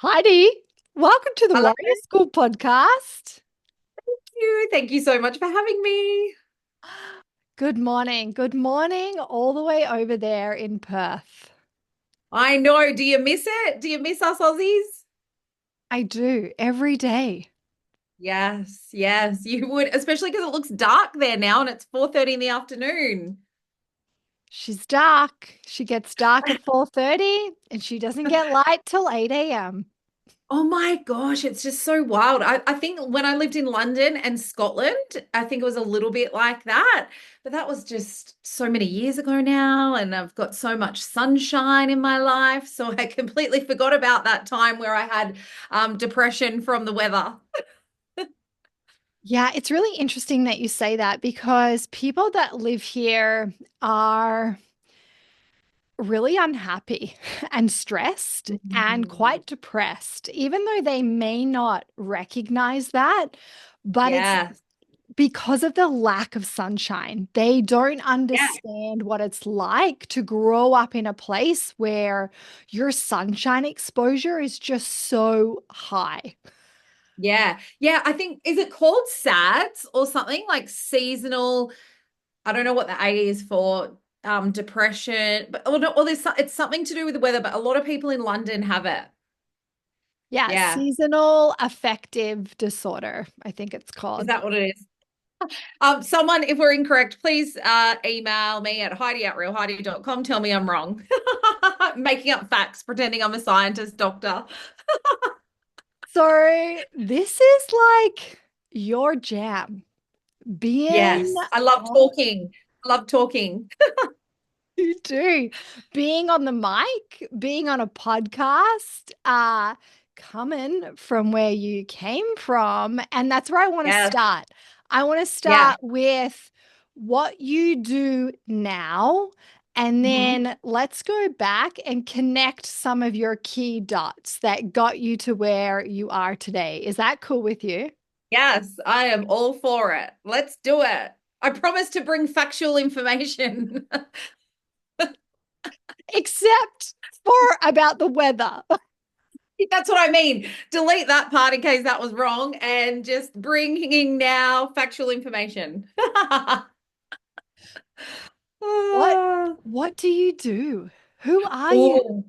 Heidi, welcome to the Hello. Warrior School podcast. Thank you so much for having me. Good morning. Good morning, all the way over there in Perth. I know. Do you miss it? Do you miss us Aussies? I do every day. Yes, yes, you would, especially because it looks dark there now and it's 4:30 in the afternoon. She's dark. She gets dark at 4:30 and she doesn't get light till 8 a.m. Oh my gosh, it's just so wild. I think when I lived in London and Scotland, I think it was a little bit like that. But that was just so many years ago now, and I've got so much sunshine in my life. So I completely forgot about that time where I had depression from the weather. Yeah, it's really interesting that you say that because people that live here are really unhappy and stressed and Mhm. quite depressed, even though they may not recognize that. But it's Yes. because of the lack of sunshine. They don't Yeah. understand what it's like to grow up in a place where your sunshine exposure is just so high. Yeah. Yeah. I think, is it called SADS or something like seasonal? I don't know what the A is for depression, but or it's something to do with the weather, but a lot of people in London have it. Yeah, Yeah. seasonal affective disorder, I think it's Is called. that what it is? Someone, if we're incorrect, please email me at heidi@realheidi.com. Tell me I'm wrong. Making up facts, pretending I'm a scientist doctor. So, this is like your jam. Being Yes. I love on talking. I love talking. You do. Being on the mic, being on a podcast, coming from where you came from. And that's where I want to Yes. start. I want to Yeah. start with what you do now. And Mhm. then let's go back and connect some of your key dots that got you to where you are today. Is that cool with you? Yes, I am all for it. Let's do it. I promise to bring factual information. Except for about the weather. That's what I mean. Delete that part in case that was wrong and just bringing now factual information. What what do you do? Who are you? Oh,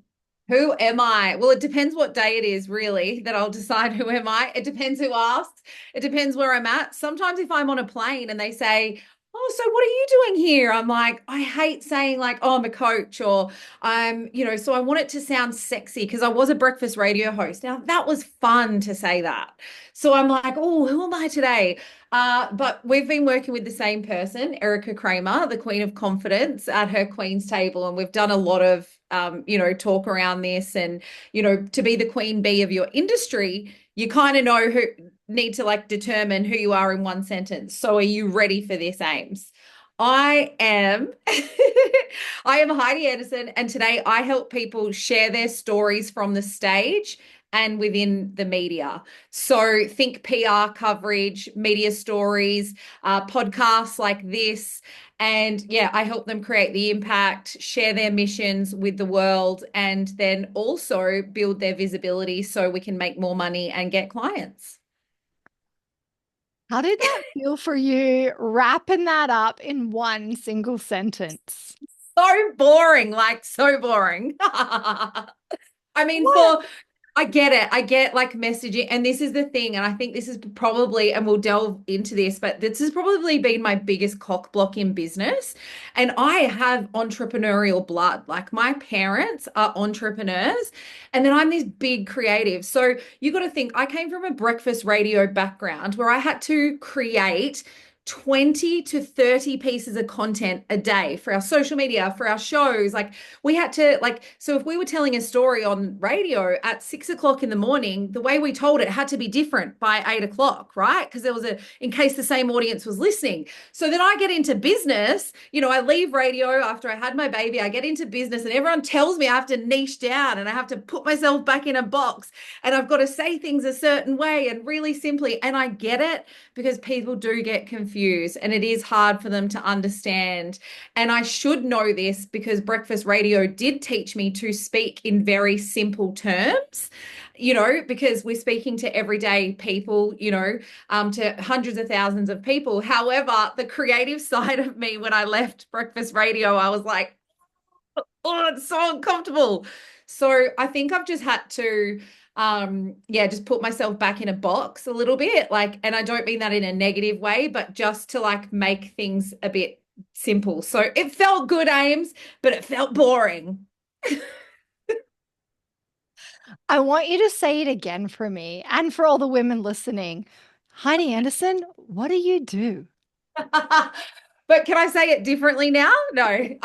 who am I? Well, it depends what day it is, really, that I'll decide who am I. It depends who asks. It depends where I'm at. Sometimes if I'm on a plane and they say, "Oh, so what are you doing here?" I'm like, I hate saying like, "Oh, I'm a coach," or so I want it to sound sexy because I was a breakfast radio host. Now that was fun to say that. So I'm like, "Oh, who am I today?" But we've been working with the same person, Erica Kramer, the Queen of Confidence, at her Queen's table, and we've done a lot of talk around this. And to be the queen bee of your industry, you kind of know who need to like determine who you are in one sentence. So, are you ready for this, Ames? I am. I am Heidi Anderson, and today I help people share their stories from the stage and within the media. So think PR coverage, media stories, podcasts like this. And yeah, I help them create the impact, share their missions with the world, and then also build their visibility so we can make more money and get clients. How did that feel for you wrapping that up in one single sentence? So boring, like so boring. I mean, What? I get it. I get like messaging. And this is the thing. And I think this is probably, and we'll delve into this, but this has probably been my biggest cock block in business. And I have entrepreneurial blood. Like my parents are entrepreneurs. And then I'm this big creative. So you got to think, I came from a breakfast radio background where I had to create 20 to 30 pieces of content a day for our social media, for our shows. Like we had to so if we were telling a story on radio at 6 o'clock in the morning, the way we told it had to be different by 8 o'clock, right? Because there was in case the same audience was listening. So then I get into business, I leave radio after I had my baby, I get into business and everyone tells me I have to niche down and I have to put myself back in a box and I've got to say things a certain way and really simply. And I get it because people do get confused and it is hard for them to understand. And I should know this because breakfast radio did teach me to speak in very simple terms. because we're speaking to everyday people, to hundreds of thousands of people. However, the creative side of me, when I left breakfast radio, I was like, oh, it's so uncomfortable. So I think I've just had to, just put myself back in a box a little bit. Like, and I don't mean that in a negative way, but just to like make things a bit simple. So it felt good, Ames, but it felt boring. I want you to say it again for me and for all the women listening. Heidi Anderson, what do you do? But can I say it differently now? No.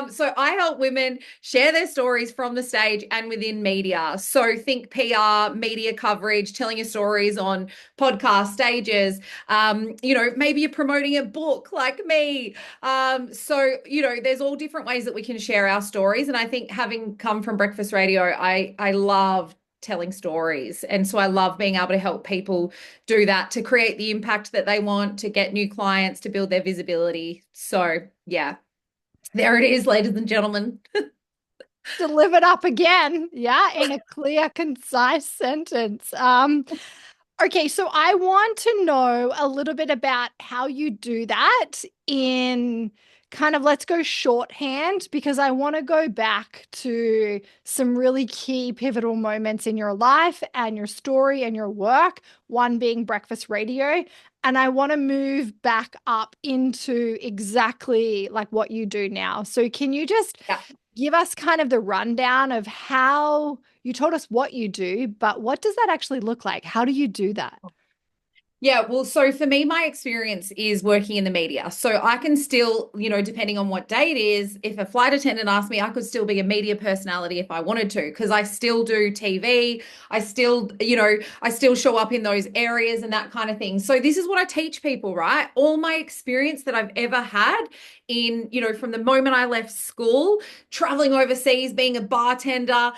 So I help women share their stories from the stage and within media. So think PR, media coverage, telling your stories on podcast stages. Maybe you're promoting a book like me. There's all different ways that we can share our stories. And I think having come from breakfast radio, I love telling stories. And so I love being able to help people do that to create the impact that they want, to get new clients, to build their visibility. So, yeah, there it is, ladies and gentlemen. Delivered up again. Yeah, in a clear, concise sentence. Okay, so I want to know a little bit about how you do that in kind of, let's go shorthand, because I want to go back to some really key pivotal moments in your life and your story and your work, one being breakfast radio. And I want to move back up into exactly like what you do now. So can you just Yeah. give us kind of the rundown of how you told us what you do, but what does that actually look like? How do you do that? Yeah, well, so for me, my experience is working in the media. So I can still, depending on what day it is, if a flight attendant asked me, I could still be a media personality if I wanted to, because I still do TV. I still show up in those areas and that kind of thing. So this is what I teach people, right? All my experience that I've ever had from the moment I left school, traveling overseas, being a bartender,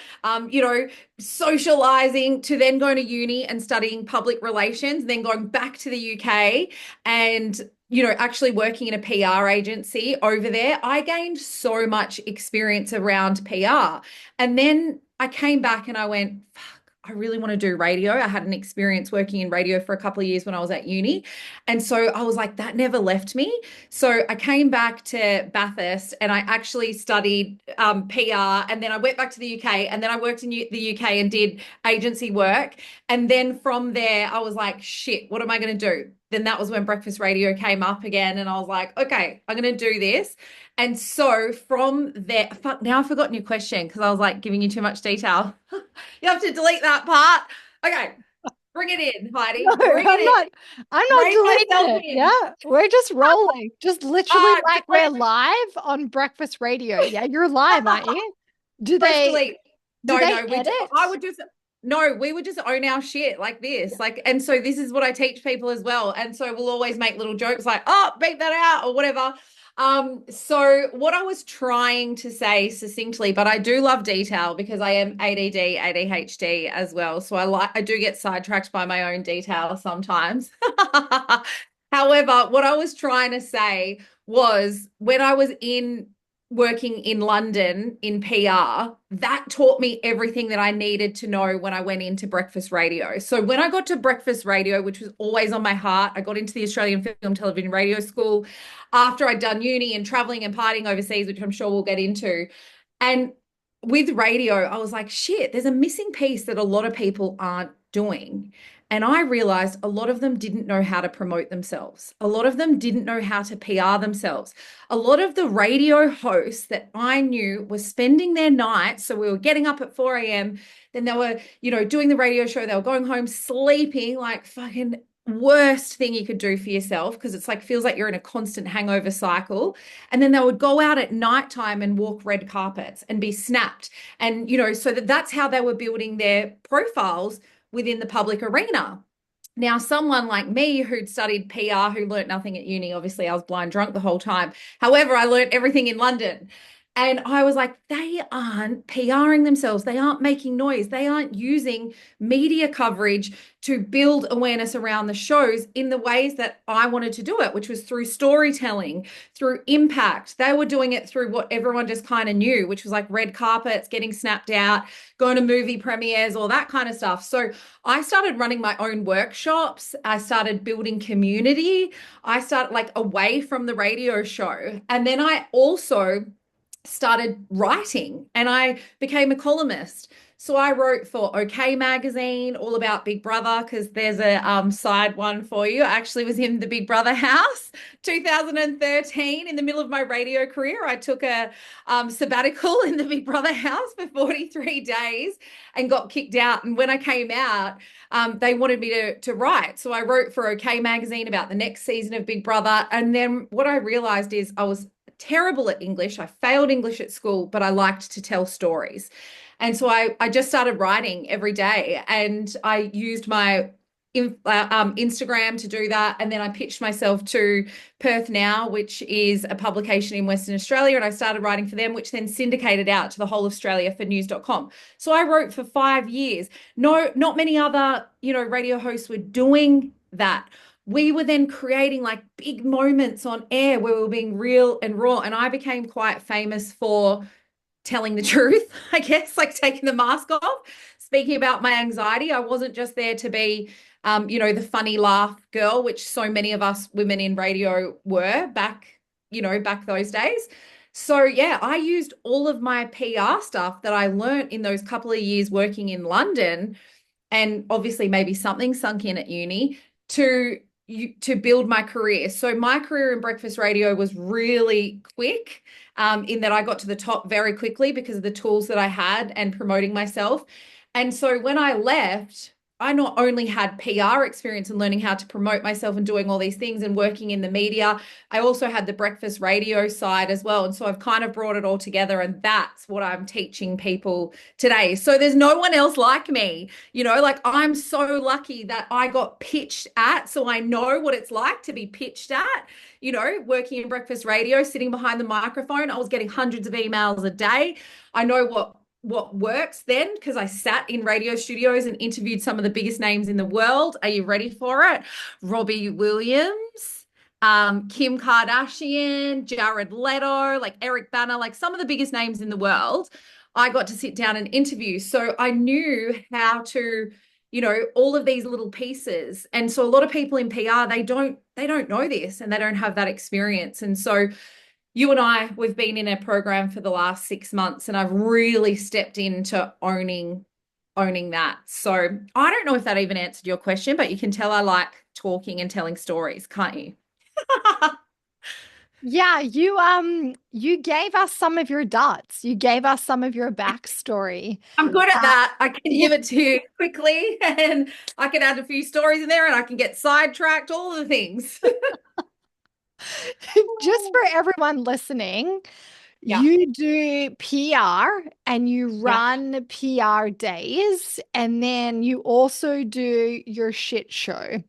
socializing, to then going to uni and studying public relations, then going back to the UK and actually working in a PR agency over there. I gained so much experience around PR. And then I came back and I went, fuck, I really want to do radio. I had an experience working in radio for a couple of years when I was at uni. And so I was like, that never left me. So I came back to Bathurst and I actually studied PR. And then I went back to the UK and then I worked in the UK and did agency work. And then from there, I was like, shit, what am I going to do? Then that was when breakfast radio came up again. And I was like, okay, I'm going to do this. And so from there, fuck, now I've forgotten your question because I was like giving you too much detail. You have to delete that part. Okay, bring it in, No, Heidi. Bring it in. I'm not Rein deleting myself it. in. Yeah, we're just rolling. Just literally like we're Delete, live on breakfast radio. Yeah, you're live, aren't you? Do press they delete. do No, they no, I edit? would just no, we would just own our shit like this. Like, and so this is what I teach people as well. And so we'll always make little jokes like, oh, beep that out or whatever. So what I was trying to say succinctly, but I do love detail because I am ADD, ADHD as well. So I do get sidetracked by my own detail sometimes. However, what I was trying to say was when I was in working in London in PR, that taught me everything that I needed to know when I went into breakfast radio. So when I got to breakfast radio, which was always on my heart, I got into the Australian Film Television Radio School after I'd done uni and traveling and partying overseas, which I'm sure we'll get into. And with radio, I was like, shit, there's a missing piece that a lot of people aren't doing. And I realized a lot of them didn't know how to promote themselves. A lot of them didn't know how to PR themselves. A lot of the radio hosts that I knew were spending their nights. So we were getting up at 4 a.m. Then they were, doing the radio show. They were going home sleeping, like fucking worst thing you could do for yourself because it's like feels like you're in a constant hangover cycle. And then they would go out at nighttime and walk red carpets and be snapped. And, so that's how they were building their profiles within the public arena. Now, someone like me who'd studied PR, who learnt nothing at uni, obviously I was blind drunk the whole time. However, I learnt everything in London. And I was like, they aren't PRing themselves. They aren't making noise. They aren't using media coverage to build awareness around the shows in the ways that I wanted to do it, which was through storytelling, through impact. They were doing it through what everyone just kind of knew, which was like red carpets, getting snapped out, going to movie premieres, all that kind of stuff. So I started running my own workshops. I started building community. I started like away from the radio show. And then I also started writing and I became a columnist. So I wrote for OK Magazine, all about Big Brother, because there's a side one for you. I actually was in the Big Brother house 2013 in the middle of my radio career. I took a sabbatical in the Big Brother house for 43 days and got kicked out. And when I came out, they wanted me to write. So I wrote for OK Magazine about the next season of Big Brother. And then what I realized is I was terrible at English. I failed English at school, but I liked to tell stories. And so I just started writing every day and I used my Instagram to do that. And then I pitched myself to Perth Now, which is a publication in Western Australia. And I started writing for them, which then syndicated out to the whole Australia for news.com. So I wrote for 5 years. No, not many other, radio hosts were doing that. We were then creating like big moments on air where we were being real and raw. And I became quite famous for telling the truth, I guess, like taking the mask off, speaking about my anxiety. I wasn't just there to be, the funny laugh girl, which so many of us women in radio were back those days. So yeah, I used all of my PR stuff that I learned in those couple of years working in London, and obviously maybe something sunk in at uni to to build my career. So my career in breakfast radio was really quick, in that I got to the top very quickly because of the tools that I had and promoting myself. And so when I left, I not only had PR experience and learning how to promote myself and doing all these things and working in the media, I also had the breakfast radio side as well. And so I've kind of brought it all together, and that's what I'm teaching people today. So there's no one else like me, like I'm so lucky that I got pitched at. So I know what it's like to be pitched at, working in breakfast radio, sitting behind the microphone. I was getting hundreds of emails a day. I know what works then because I sat in radio studios and interviewed some of the biggest names in the world. Are you ready for it? Robbie Williams, Kim Kardashian, Jared Leto, like Eric Banner, like some of the biggest names in the world. I got to sit down and interview. So I knew how to, all of these little pieces. And so a lot of people in PR, they don't know this and they don't have that experience. And so you and we've been in a program for the last 6 months and I've really stepped into owning that. So I don't know if that even answered your question, but you can tell I like talking and telling stories, can't you? Yeah, you gave us some of your dots. You gave us some of your backstory. I'm good at Uh, that. I can yeah, give it to you quickly and I can add a few stories in there and I can get sidetracked, all the things. just for everyone listening, Yeah. you do PR and you Yeah. run PR days, and then you also do your shit show.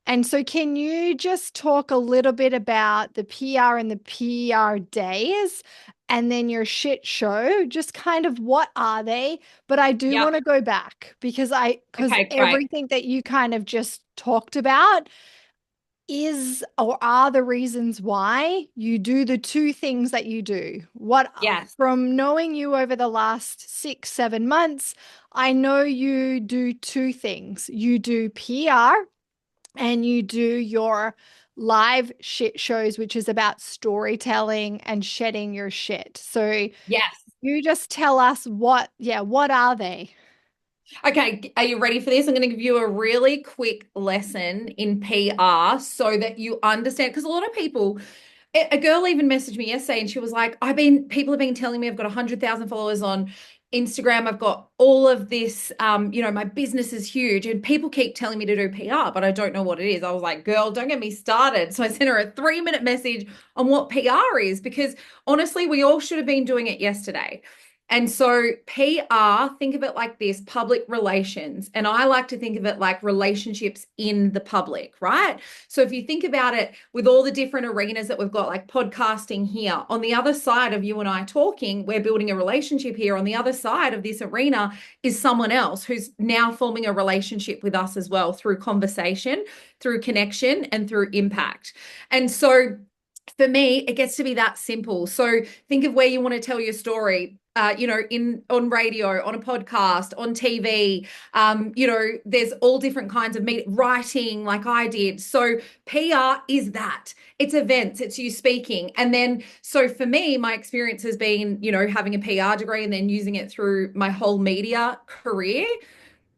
And so, can you just talk a little bit about the PR and the PR days and then your shit show? Just kind of what are they? But I do Yeah. want to go back because Okay, great. everything that you kind of just talked about is or are the reasons why you do the two things that you do. What Yes. from knowing you over the last 6, 7 months, I know you do two things. You do PR and you do your live shit shows, which is about storytelling and shedding your shit. So Yes. you just tell us what are they? Okay, are you ready for this? I'm going to give you a really quick lesson in PR so that you understand. Because a lot of people, a girl even messaged me yesterday and she was like, people have been telling me I've got 100,000 followers on Instagram. I've got all of this, my business is huge and people keep telling me to do PR, but I don't know what it is. I was like, girl, don't get me started. So I sent her a 3-minute message on what PR is because honestly, we all should have been doing it yesterday. And so PR, think of it like this, public relations. And I like to think of it like relationships in the public, right? So if you think about it with all the different arenas that we've got, like podcasting here, on the other side of you and I talking, we're building a relationship here. On the other side of this arena is someone else who's now forming a relationship with us as well through conversation, through connection, and through impact. And so for me, it gets to be that simple. So think of where you want to tell your story. In on radio, on a podcast, on TV. There's all different kinds of writing, like I did. So PR is that. It's events, it's you speaking. And then, so for me, my experience has been, having a PR degree and then using it through my whole media career.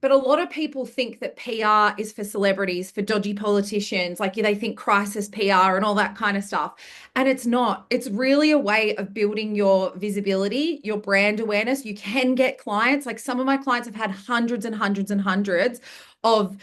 But a lot of people think that PR is for celebrities, for dodgy politicians, like they think crisis PR and all that kind of stuff. And it's not. It's really a way of building your visibility, your brand awareness. You can get clients. Like some of my clients have had hundreds and hundreds and hundreds of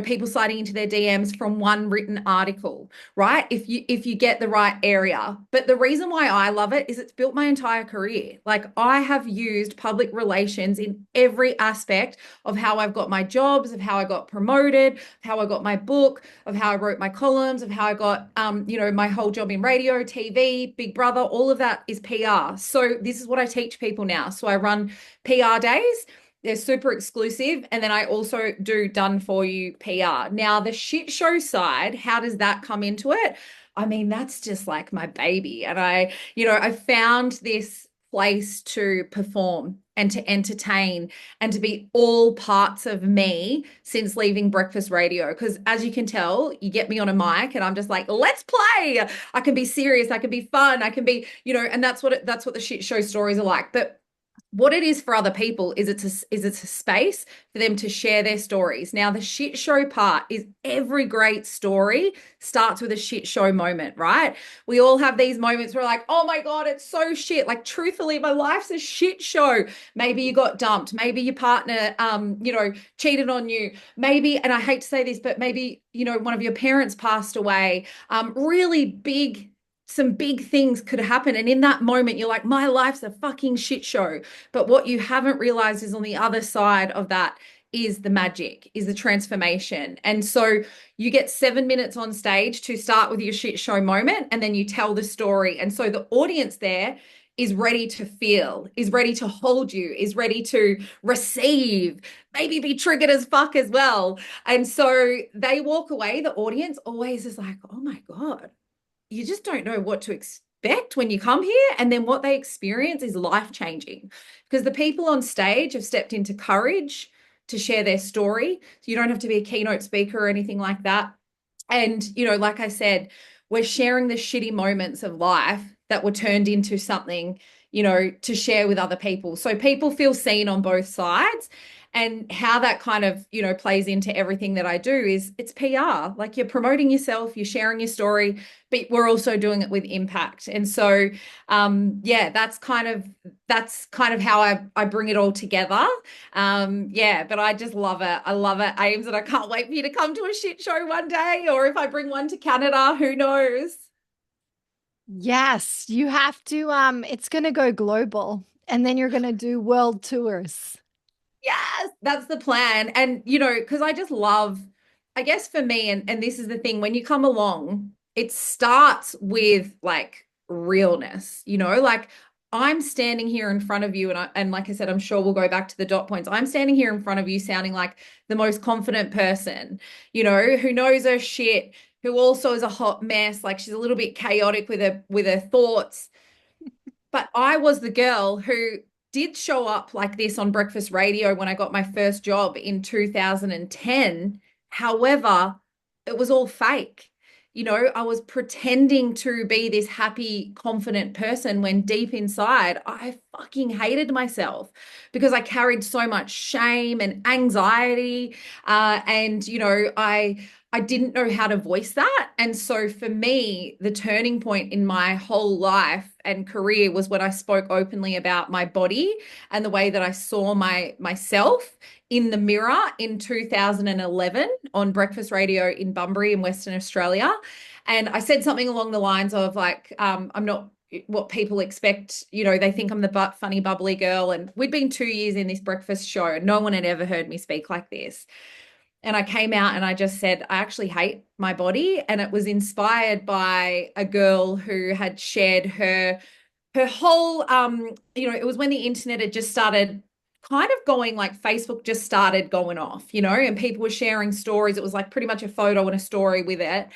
people sliding into their DMs from one written article, right? If you get the right area. But the reason why I love it is it's built my entire career. Like I have used public relations in every aspect of how I've got my jobs, of how I got promoted, of how I got my book, of how I wrote my columns, of how I got my whole job in radio, TV, Big Brother, all of that is PR. So this is what I teach people now. So I run PR days. They're super exclusive. And then I also do done for you PR. Now, the shit show side, how does that come into it? I mean, that's just like my baby. And I found this place to perform and to entertain and to be all parts of me since leaving breakfast radio. Because as you can tell, you get me on a mic and I'm just like, let's play. I can be serious. I can be fun. I can be, and that's what the shit show stories are like. But what it is for other people is it's a space for them to share their stories. Now, the shit show part is every great story starts with a shit show moment, right? We all have these moments where we're like, oh my God, it's so shit. Like, truthfully, my life's a shit show. Maybe you got dumped. Maybe your partner, cheated on you. Maybe, and I hate to say this, but maybe, one of your parents passed away. Really big some big things could happen. And in that moment, you're like, my life's a fucking shit show. But what you haven't realized is on the other side of that is the magic, is the transformation. And so you get 7 minutes on stage to start with your shit show moment, and then you tell the story. And so the audience there is ready to feel, is ready to hold you, is ready to receive, maybe be triggered as fuck as well. And so they walk away, the audience always is like, oh my God, you just don't know what to expect when you come here. And then what they experience is life changing because the people on stage have stepped into courage to share their story. So you don't have to be a keynote speaker or anything like that. And, like I said, we're sharing the shitty moments of life that were turned into something, to share with other people. So people feel seen on both sides. And how that kind of, plays into everything that I do is it's PR. Like you're promoting yourself, you're sharing your story, but we're also doing it with impact. And so, that's kind of how I bring it all together. But I just love it. I love it, Ames, and I can't wait for you to come to a shit show one day, or if I bring one to Canada, who knows? Yes, you have to it's going to go global and then you're going to do world tours. Yes, that's the plan. And, because I just love, I guess for me, and this is the thing, when you come along, it starts with like realness, like I'm standing here in front of you, and like I said, I'm sure we'll go back to the dot points. I'm standing here in front of you sounding like the most confident person, who knows her shit, who also is a hot mess, like she's a little bit chaotic with her thoughts. But I was the girl who did show up like this on breakfast radio when I got my first job in 2010. However, it was all fake. I was pretending to be this happy, confident person when deep inside I fucking hated myself because I carried so much shame and anxiety. I didn't know how to voice that. And so for me, the turning point in my whole life and career was when I spoke openly about my body and the way that I saw myself in the mirror in 2011 on breakfast radio in Bunbury in Western Australia. And I said something along the lines of like, I'm not what people expect. You know, they think I'm the funny, bubbly girl. And we'd been 2 years in this breakfast show, and no one had ever heard me speak like this. And I came out and I just said, I actually hate my body. And it was inspired by a girl who had shared her whole it was when the internet had just started kind of going, like Facebook just started going off, and people were sharing stories. It was like pretty much a photo and a story with it.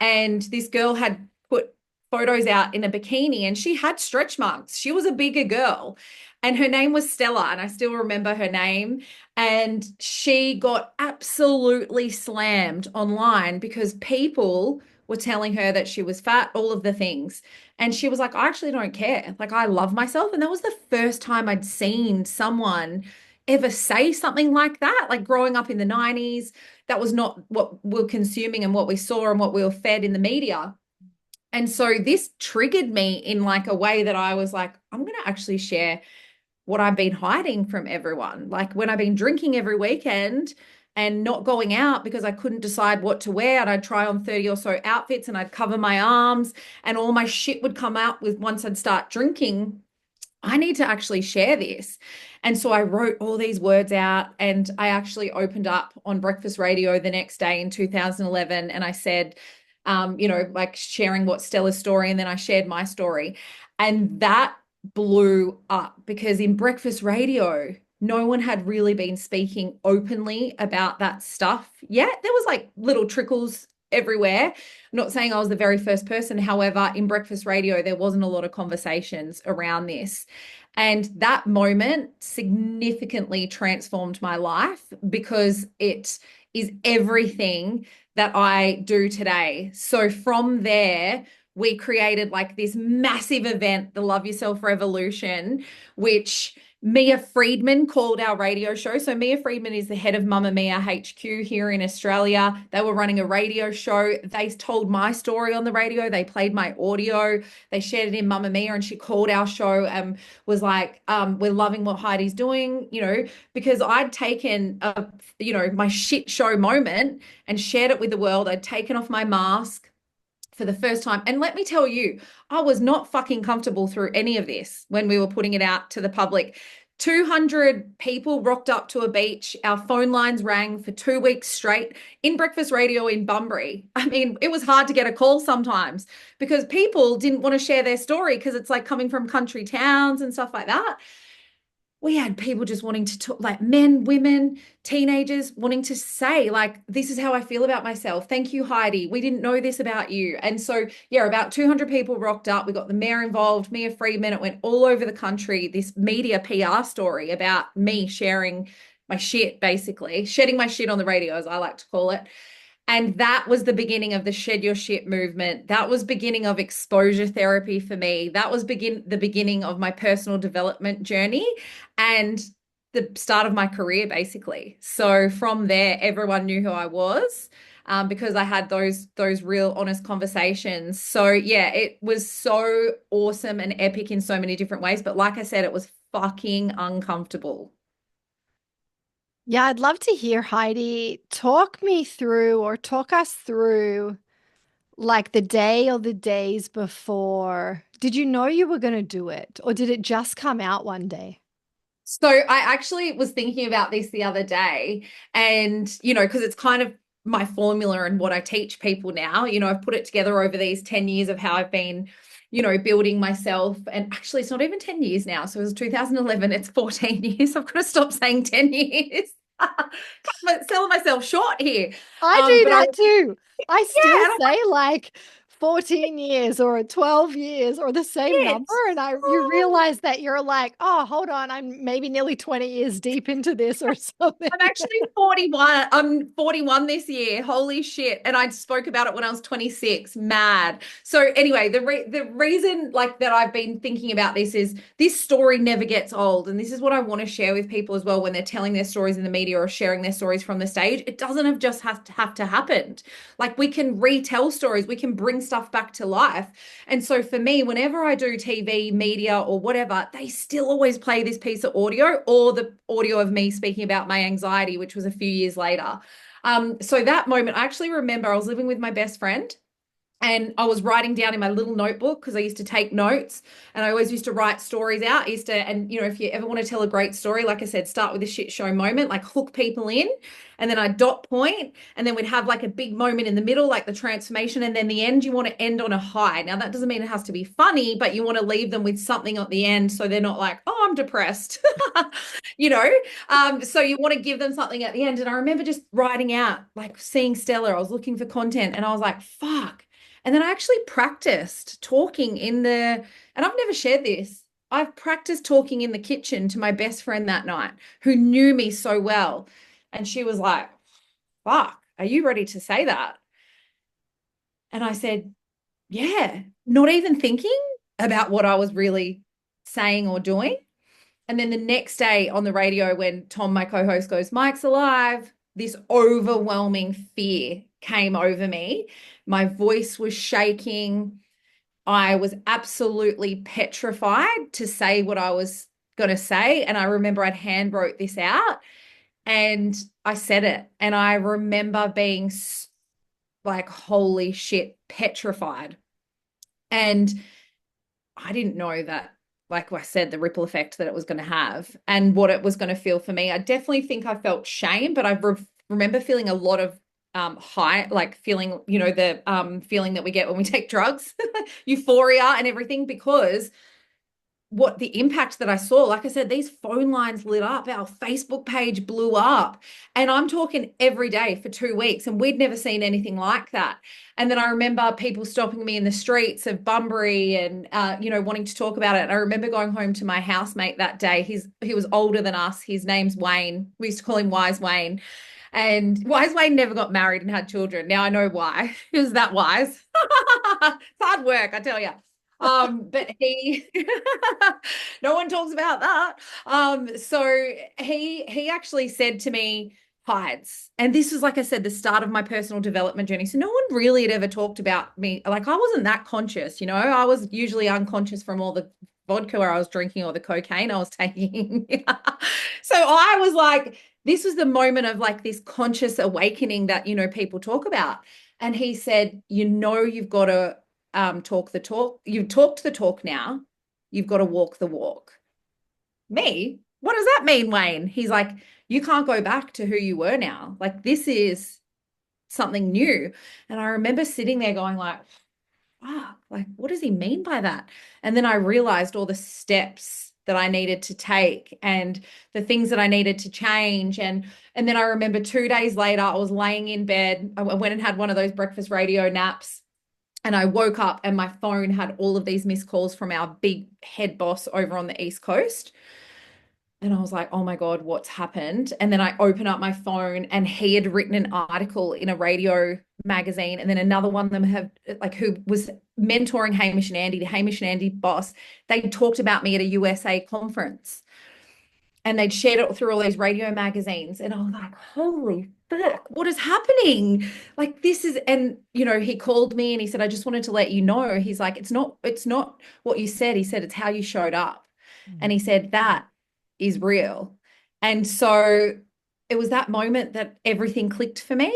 And this girl had put photos out in a bikini, and she had stretch marks. She was a bigger girl, and her name was Stella, and I still remember her name. And she got absolutely slammed online because people were telling her that she was fat, all of the things. And she was like, I actually don't care. Like, I love myself. And that was the first time I'd seen someone ever say something like that. Like, growing up in the 90s, that was not what we we're consuming and what we saw and what we were fed in the media. And so this triggered me in like a way that I was like, I'm going to actually share what I've been hiding from everyone. Like, when I've been drinking every weekend and not going out because I couldn't decide what to wear, and I'd try on 30 or so outfits and I'd cover my arms, and all my shit would come out with once I'd start drinking. I need to actually share this. And so I wrote all these words out, and I actually opened up on breakfast radio the next day in 2011. And I said, like sharing what Stella's story. And then I shared my story. And that blew up because in breakfast radio, no one had really been speaking openly about that stuff yet. There was like little trickles everywhere. I'm not saying I was the very first person. However, in breakfast radio, there wasn't a lot of conversations around this. And that moment significantly transformed my life because it is everything that I do today. So from there, we created like this massive event, the Love Yourself Revolution, which Mia Friedman called our radio show. So Mia Friedman is the head of Mamma Mia HQ here in Australia. They were running a radio show. They told my story on the radio. They played my audio. They shared it in Mamma Mia, and she called our show and was like, we're loving what Heidi's doing, because I'd taken my shit show moment and shared it with the world. I'd taken off my mask for the first time. And let me tell you, I was not fucking comfortable through any of this when we were putting it out to the public. 200 people rocked up to a beach. Our phone lines rang for 2 weeks straight in breakfast radio in Bunbury. I mean, it was hard to get a call sometimes because people didn't want to share their story because it's like coming from country towns and stuff like that. We had people just wanting to talk, like men, women, teenagers wanting to say, like, this is how I feel about myself. Thank you, Heidi. We didn't know this about you. And so, yeah, about 200 people rocked up. We got the mayor involved, Mia Friedman. It went all over the country, this media PR story about me sharing my shit, basically, shedding my shit on the radio, as I like to call it. And that was the beginning of the Shed Your Shit movement. That was beginning of exposure therapy for me. That was the beginning of my personal development journey and the start of my career, basically. So from there, everyone knew who I was because I had those real honest conversations. So yeah, it was so awesome and epic in so many different ways. But like I said, it was fucking uncomfortable. Yeah, I'd love to hear Heidi talk me through or talk us through like the day or the days before. Did you know you were going to do it, or did it just come out one day? So I actually was thinking about this the other day, and because it's kind of my formula and what I teach people now. I've put it together over these 10 years of how I've been, building myself. And actually, it's not even 10 years now. So it was 2011, it's 14 years. I've got to stop saying 10 years. Selling myself short here. I do But that too. I yeah, still and I'm say like 14 years or 12 years or the same like, number. And you realize that you're like, oh, hold on, I'm maybe nearly 20 years deep into this or something. I'm actually 41. I'm 41 this year. Holy shit. And I spoke about it when I was 26. Mad. So anyway, the reason like that I've been thinking about this is this story never gets old. And this is what I want to share with people as well when they're telling their stories in the media or sharing their stories from the stage. It doesn't have to happen. Like, we can retell stories, we can bring stuff back to life. And so for me, whenever I do TV, media, or whatever, they still always play this piece of audio or the audio of me speaking about my anxiety, which was a few years later. So that moment, I actually remember I was living with my best friend. And I was writing down in my little notebook because I used to take notes and I always used to write stories out. I used to, and if you ever want to tell a great story, like I said, start with a shit show moment, like hook people in, and then I dot point, and then we'd have like a big moment in the middle, like the transformation, and then the end, you want to end on a high. Now, that doesn't mean it has to be funny, but you want to leave them with something at the end so they're not like, oh, I'm depressed, you know? So you want to give them something at the end. And I remember just writing out, like seeing Stella, I was looking for content, and I was like, fuck. And then I actually practiced talking and I've never shared this. I've practiced talking in the kitchen to my best friend that night who knew me so well. And she was like, fuck, are you ready to say that? And I said, yeah, not even thinking about what I was really saying or doing. And then the next day on the radio, when Tom, my co host, goes, Mike's alive, this overwhelming fear came over me. My voice was shaking. I was absolutely petrified to say what I was going to say. And I remember I'd hand wrote this out and I said it. And I remember being like, holy shit, petrified. And I didn't know that, like I said, the ripple effect that it was going to have and what it was going to feel for me. I definitely think I felt shame, but I remember feeling a lot of high, like feeling, the feeling that we get when we take drugs, euphoria and everything, because what the impact that I saw, like I said, these phone lines lit up, our Facebook page blew up, and I'm talking every day for 2 weeks, and we'd never seen anything like that. And then I remember people stopping me in the streets of Bunbury and wanting to talk about it. And I remember going home to my housemate that day. He was older than us. His name's Wayne. We used to call him Wise Wayne. And Wise Wayne never got married and had children. Now I know why. He was that wise. It's hard work, I tell you. But he no one talks about that. So he actually said to me, Hides, and this was, like I said, the start of my personal development journey. So no one really had ever talked about me. Like I wasn't that conscious, I was usually unconscious from all the vodka I was drinking or the cocaine I was taking. So I was like, this was the moment of like this conscious awakening that, people talk about. And he said, you've got to talk the talk. You've talked the talk now. You've got to walk the walk. Me? What does that mean, Wayne? He's like, you can't go back to who you were now. Like, this is something new. And I remember sitting there going like, wow, like, what does he mean by that? And then I realized all the steps that I needed to take and the things that I needed to change. And then I remember 2 days later, I was laying in bed. I went and had one of those breakfast radio naps. And I woke up and my phone had all of these missed calls from our big head boss over on the East Coast. And I was like, oh my God, what's happened? And then I open up my phone and he had written an article in a radio magazine. And then another one of them who was mentoring Hamish and Andy, the Hamish and Andy boss. They talked about me at a USA conference and they'd shared it through all these radio magazines. And I was like, holy fuck, what is happening? Like this is, and he called me and he said, I just wanted to let you know. He's like, it's not what you said. He said, it's how you showed up. And he said, that is real. And so it was that moment that everything clicked for me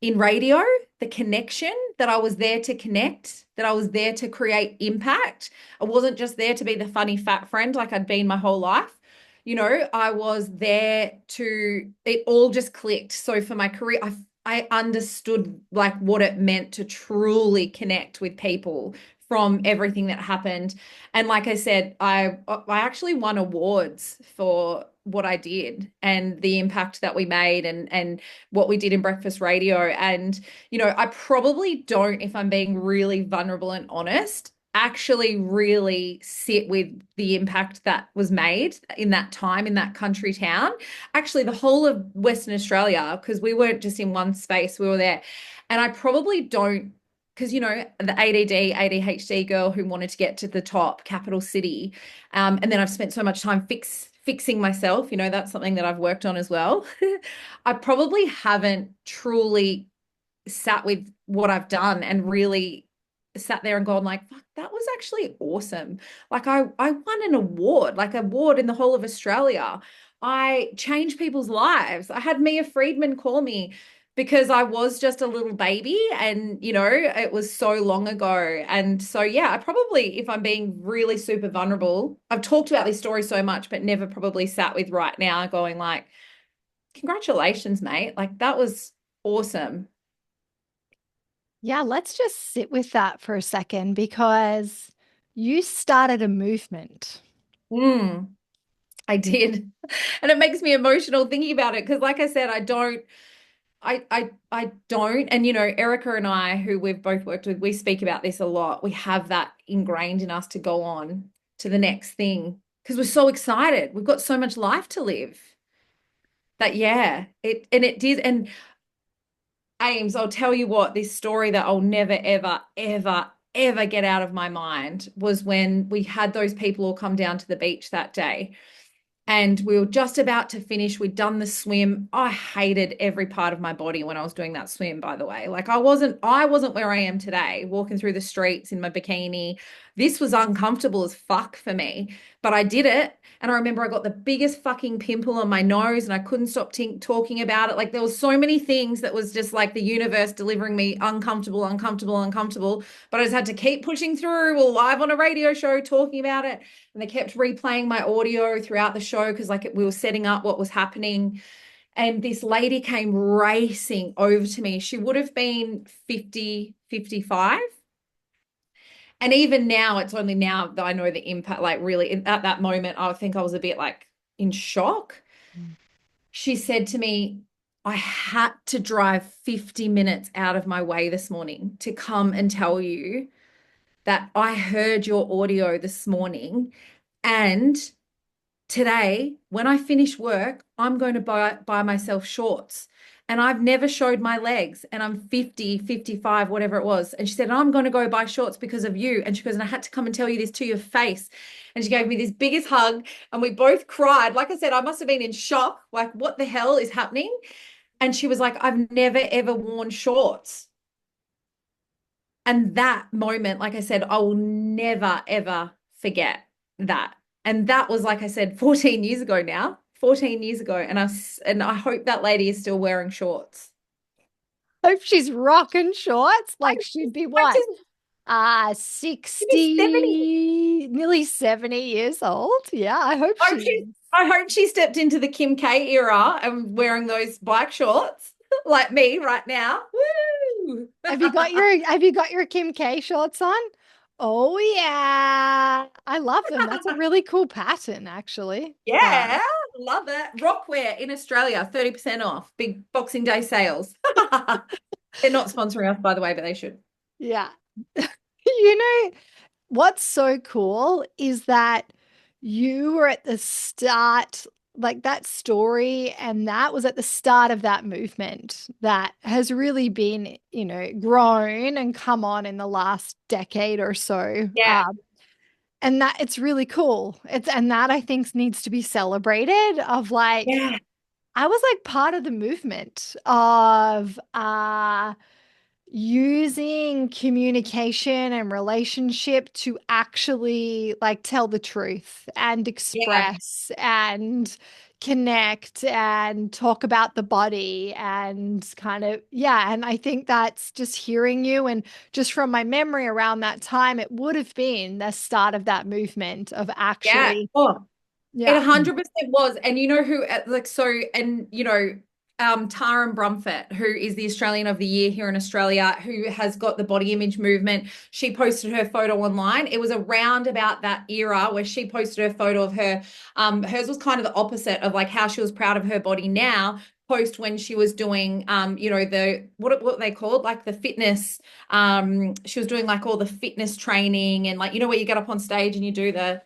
in radio, the connection that I was there to connect, that I was there to create impact. I wasn't just there to be the funny fat friend like I'd been my whole life. I was there it all just clicked. So for my career, I understood like what it meant to truly connect with people from everything that happened. And like I said, I actually won awards for what I did and the impact that we made and what we did in breakfast radio. And, I probably don't, if I'm being really vulnerable and honest, actually really sit with the impact that was made in that time in that country town. Actually, the whole of Western Australia, because we weren't just in one space, we were there. And I probably don't, because the ADD, ADHD girl who wanted to get to the top, capital city, and then I've spent so much time fixing myself. That's something that I've worked on as well. I probably haven't truly sat with what I've done and really sat there and gone like, fuck, that was actually awesome. Like I won an award, like award in the whole of Australia. I changed people's lives. I had Mia Friedman call me because I was just a little baby and, it was so long ago. And so, yeah, I probably, if I'm being really super vulnerable, I've talked about this story so much, but never probably sat with right now going like, congratulations, mate. Like that was awesome. Yeah, let's just sit with that for a second because you started a movement. Mm, I did. And it makes me emotional thinking about it because, like I said, I don't. And Erica and I, who we've both worked with, we speak about this a lot. We have that ingrained in us to go on to the next thing because we're so excited. We've got so much life to live. That yeah, it did. And Ames, I'll tell you what, this story that I'll never, ever, ever, ever get out of my mind was when we had those people all come down to the beach that day. And we were just about to finish. We'd done the swim. I hated every part of my body when I was doing that swim, by the way. Like I wasn't where I am today, walking through the streets in my bikini. This was uncomfortable as fuck for me, but I did it. And I remember I got the biggest fucking pimple on my nose and I couldn't stop talking about it. Like there was so many things that was just like the universe delivering me uncomfortable, uncomfortable, uncomfortable. But I just had to keep pushing through. We're live on a radio show talking about it. And they kept replaying my audio throughout the show because like we were setting up what was happening. And this lady came racing over to me. She would have been 50, 55. And even now, it's only now that I know the impact, like really at that moment, I think I was a bit like in shock. She said to me, I had to drive 50 minutes out of my way this morning to come and tell you that I heard your audio this morning. And today, when I finish work, I'm going to buy myself shorts. And I've never showed my legs. And I'm 50, 55, whatever it was. And she said, I'm going to go buy shorts because of you. And she goes, and I had to come and tell you this to your face. And she gave me this biggest hug. And we both cried. Like I said, I must have been in shock. Like, what the hell is happening? And she was like, I've never, ever worn shorts. And that moment, like I said, I will never, ever forget that. And that was, like I said, 14 years ago now, 14 years ago. And I hope that lady is still wearing shorts. Hope she's rocking shorts. Like she'd be I what? just, she's 70. 60, nearly 70 years old. Yeah, I hope I she hope she, is. I hope she stepped into the Kim K era and wearing those bike shorts like me right now. Woo! Have you got your Kim K shorts on? Oh yeah. I love them. That's a really cool pattern, actually. Yeah, love it. Rockwear in Australia, 30% off. Big Boxing Day sales. They're not sponsoring us, by the way, but they should. Yeah. You know, what's so cool is that you were at the start, like that story, and that was at the start of that movement that has really been, grown and come on in the last decade or so. Yeah, And that it's really cool. And that I think needs to be celebrated of like, yeah, I was like part of the movement of using communication and relationship to actually like tell the truth and yeah, express and connect and talk about the body and kind of yeah, and I think that's just hearing you and just from my memory around that time it would have been the start of that movement of yeah. actually Oh, it yeah. 100% was. And you know who, like, so, and Tara Brumfitt, who is the Australian of the Year here in Australia, who has got the body image movement. She posted her photo online. It was around about that era where she posted her photo of her. Hers was kind of the opposite of like how she was proud of her body now. Post when she was doing, the what they called like the fitness. She was doing like all the fitness training and like where you get up on stage and you do the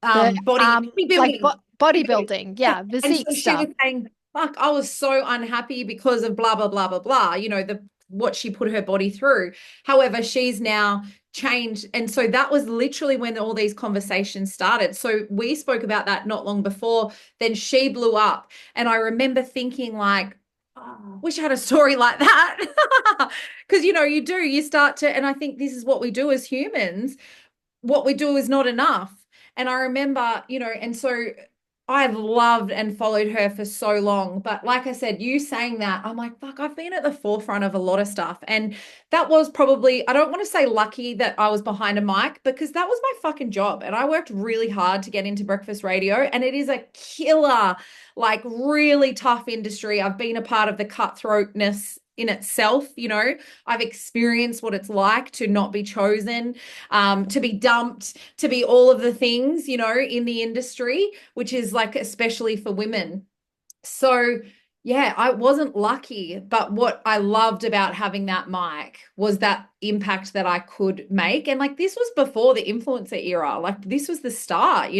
The body like bodybuilding. Bodybuilding. bodybuilding, Yeah. yeah, And physique so she stuff. was saying, fuck, I was so unhappy because of blah, blah, blah, blah, blah, the what she put her body through. However, she's now changed. And so that was literally when all these conversations started. So we spoke about that not long before. Then she blew up. And I remember thinking like, oh, wish I had a story like that. Because you start to, and I think this is what we do as humans. What we do is not enough. And I remember, and so I've loved and followed her for so long. But like I said, you saying that, I'm like, fuck, I've been at the forefront of a lot of stuff. And that was probably, I don't want to say lucky that I was behind a mic because that was my fucking job. And I worked really hard to get into breakfast radio. And it is a killer, like really tough industry. I've been a part of the cutthroatness in itself. I've experienced what it's like to not be chosen, to be dumped, to be all of the things, in the industry, which is like especially for women. So, yeah, I wasn't lucky, but what I loved about having that mic was that impact that I could make. And like this was before the influencer era, like this was the start.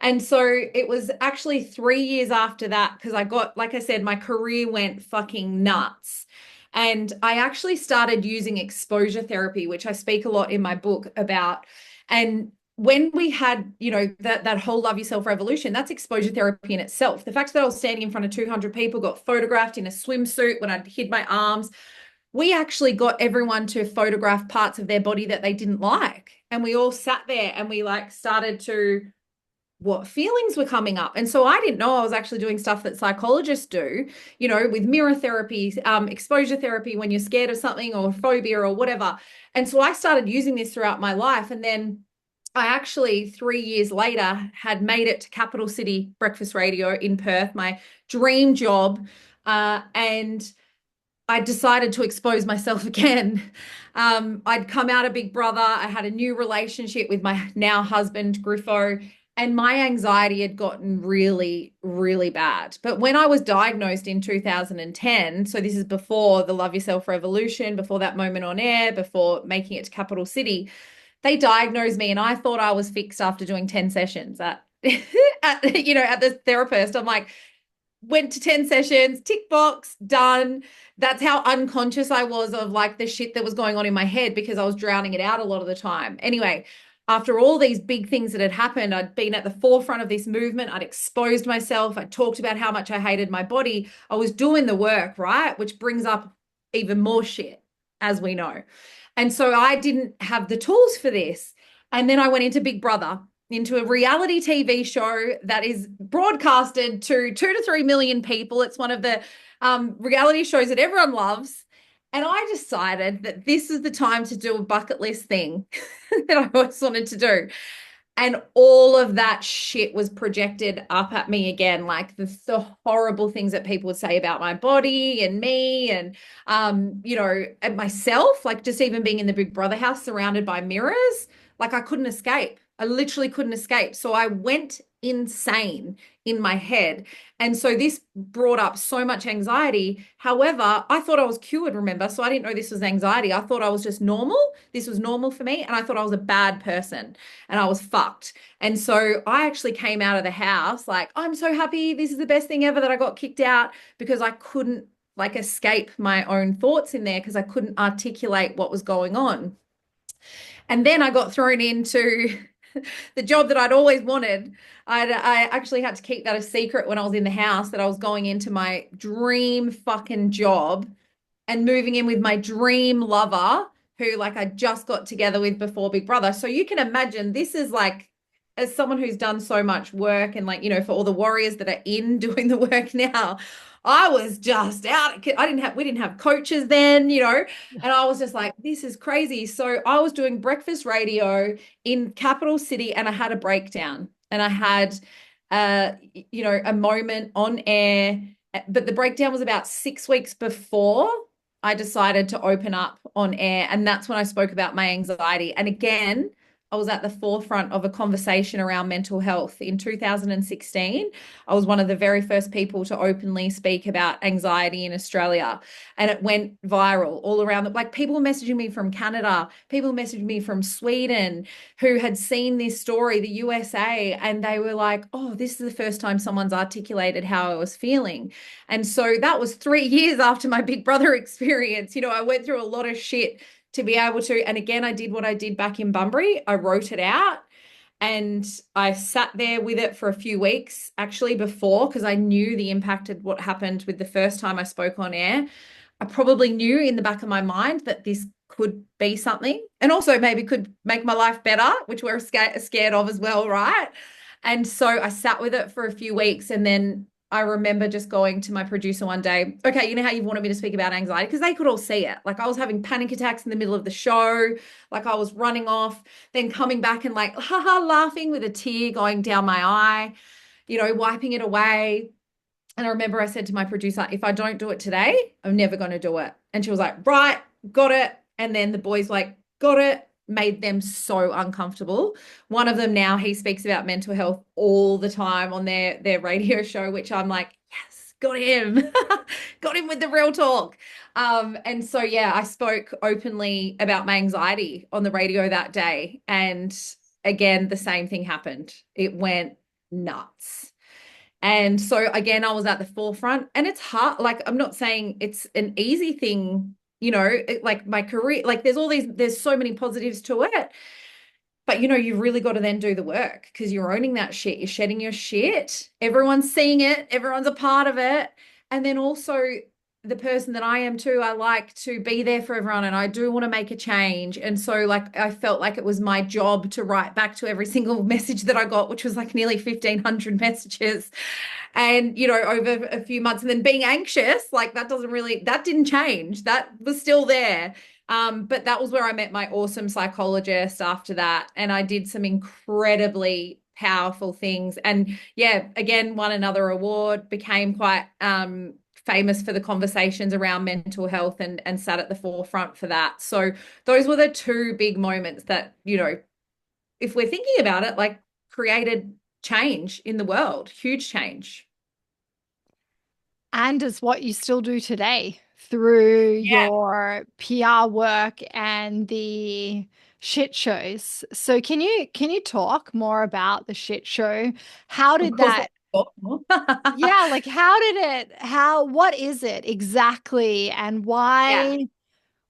And so it was actually 3 years after that, because I got, like I said, my career went fucking nuts. And I actually started using exposure therapy, which I speak a lot in my book about. And when we had, that whole love yourself revolution, that's exposure therapy in itself. The fact that I was standing in front of 200 people, got photographed in a swimsuit when I'd hid my arms, we actually got everyone to photograph parts of their body that they didn't like. And we all sat there and we like started to what feelings were coming up. And so I didn't know I was actually doing stuff that psychologists do, with mirror therapy, exposure therapy when you're scared of something or phobia or whatever. And so I started using this throughout my life. And then I actually 3 years later had made it to Capital City Breakfast Radio in Perth, my dream job. And I decided to expose myself again. I'd come out of Big Brother. I had a new relationship with my now husband, Griffo, and my anxiety had gotten really, really bad. But when I was diagnosed in 2010, so this is before the Love Yourself Revolution, before that moment on air, before making it to Capital City, they diagnosed me and I thought I was fixed after doing 10 sessions at the therapist. I'm like, went to 10 sessions, tick box, done. That's how unconscious I was of like the shit that was going on in my head because I was drowning it out a lot of the time. Anyway, after all these big things that had happened, I'd been at the forefront of this movement. I'd exposed myself. I talked about how much I hated my body. I was doing the work, right? Which brings up even more shit, as we know. And so I didn't have the tools for this. And then I went into Big Brother, into a reality TV show that is broadcasted to 2 to 3 million people. It's one of the reality shows that everyone loves. And I decided that this is the time to do a bucket list thing that I always wanted to do. And all of that shit was projected up at me again, like the horrible things that people would say about my body and me and, and myself, like just even being in the Big Brother house surrounded by mirrors, like I couldn't escape. I literally couldn't escape. So I went insane in my head. And so this brought up so much anxiety. However, I thought I was cured, remember? So I didn't know this was anxiety. I thought I was just normal. This was normal for me. And I thought I was a bad person and I was fucked. And so I actually came out of the house like, I'm so happy. This is the best thing ever that I got kicked out because I couldn't like escape my own thoughts in there because I couldn't articulate what was going on. And then I got thrown into the job that I'd always wanted. I actually had to keep that a secret when I was in the house that I was going into my dream fucking job and moving in with my dream lover who like I just got together with before Big Brother. So you can imagine this is like as someone who's done so much work and like, for all the warriors that are in doing the work now, I was just out. We didn't have coaches then, and I was just like, this is crazy. So I was doing breakfast radio in Capital City and I had a breakdown and I had, a moment on air, but the breakdown was about 6 weeks before I decided to open up on air. And that's when I spoke about my anxiety. And again, I was at the forefront of a conversation around mental health in 2016. I was one of the very first people to openly speak about anxiety in Australia, and it went viral all around. Like people were messaging me from Canada, people messaged me from Sweden who had seen this story, the USA, and they were like, oh, this is the first time someone's articulated how I was feeling. And so that was 3 years after my Big Brother experience. I went through a lot of shit to be able to, and again, I did what I did back in Bunbury. I wrote it out and I sat there with it for a few weeks actually before, because I knew the impact of what happened with the first time I spoke on air. I probably knew in the back of my mind that this could be something and also maybe could make my life better, which we're scared of as well, right? And so I sat with it for a few weeks, and then I remember just going to my producer one day, okay, you know how you wanted me to speak about anxiety? Because they could all see it. Like I was having panic attacks in the middle of the show, like I was running off, then coming back and like, haha, laughing with a tear going down my eye, wiping it away. And I remember I said to my producer, if I don't do it today, I'm never going to do it. And she was like, right, got it. And then the boys like, got it, made them so uncomfortable. One of them now, he speaks about mental health all the time on their radio show, which I'm like, yes, got him. Got him with the real talk. And so, yeah, I spoke openly about my anxiety on the radio that day. And again, the same thing happened. It went nuts. And so again, I was at the forefront, and it's hard. Like, I'm not saying it's an easy thing, like my career, like there's so many positives to it. But you've really got to then do the work because you're owning that shit. You're shedding your shit. Everyone's seeing it, everyone's a part of it. And then also the person that I am too, I like to be there for everyone and I do want to make a change. And so like I felt like it was my job to write back to every single message that I got, which was like nearly 1,500 messages. And over a few months, and then being anxious, like that didn't change. That was still there. But that was where I met my awesome psychologist after that. And I did some incredibly powerful things. And yeah, again, won another award, became quite famous for the conversations around mental health, and sat at the forefront for that. So those were the two big moments that, if we're thinking about it, like created change in the world, huge change. And it's what you still do today through Yeah, your PR work and the shit shows. So can you talk more about the shit show? How of did course. that Yeah, like how did it what is it exactly and Yeah.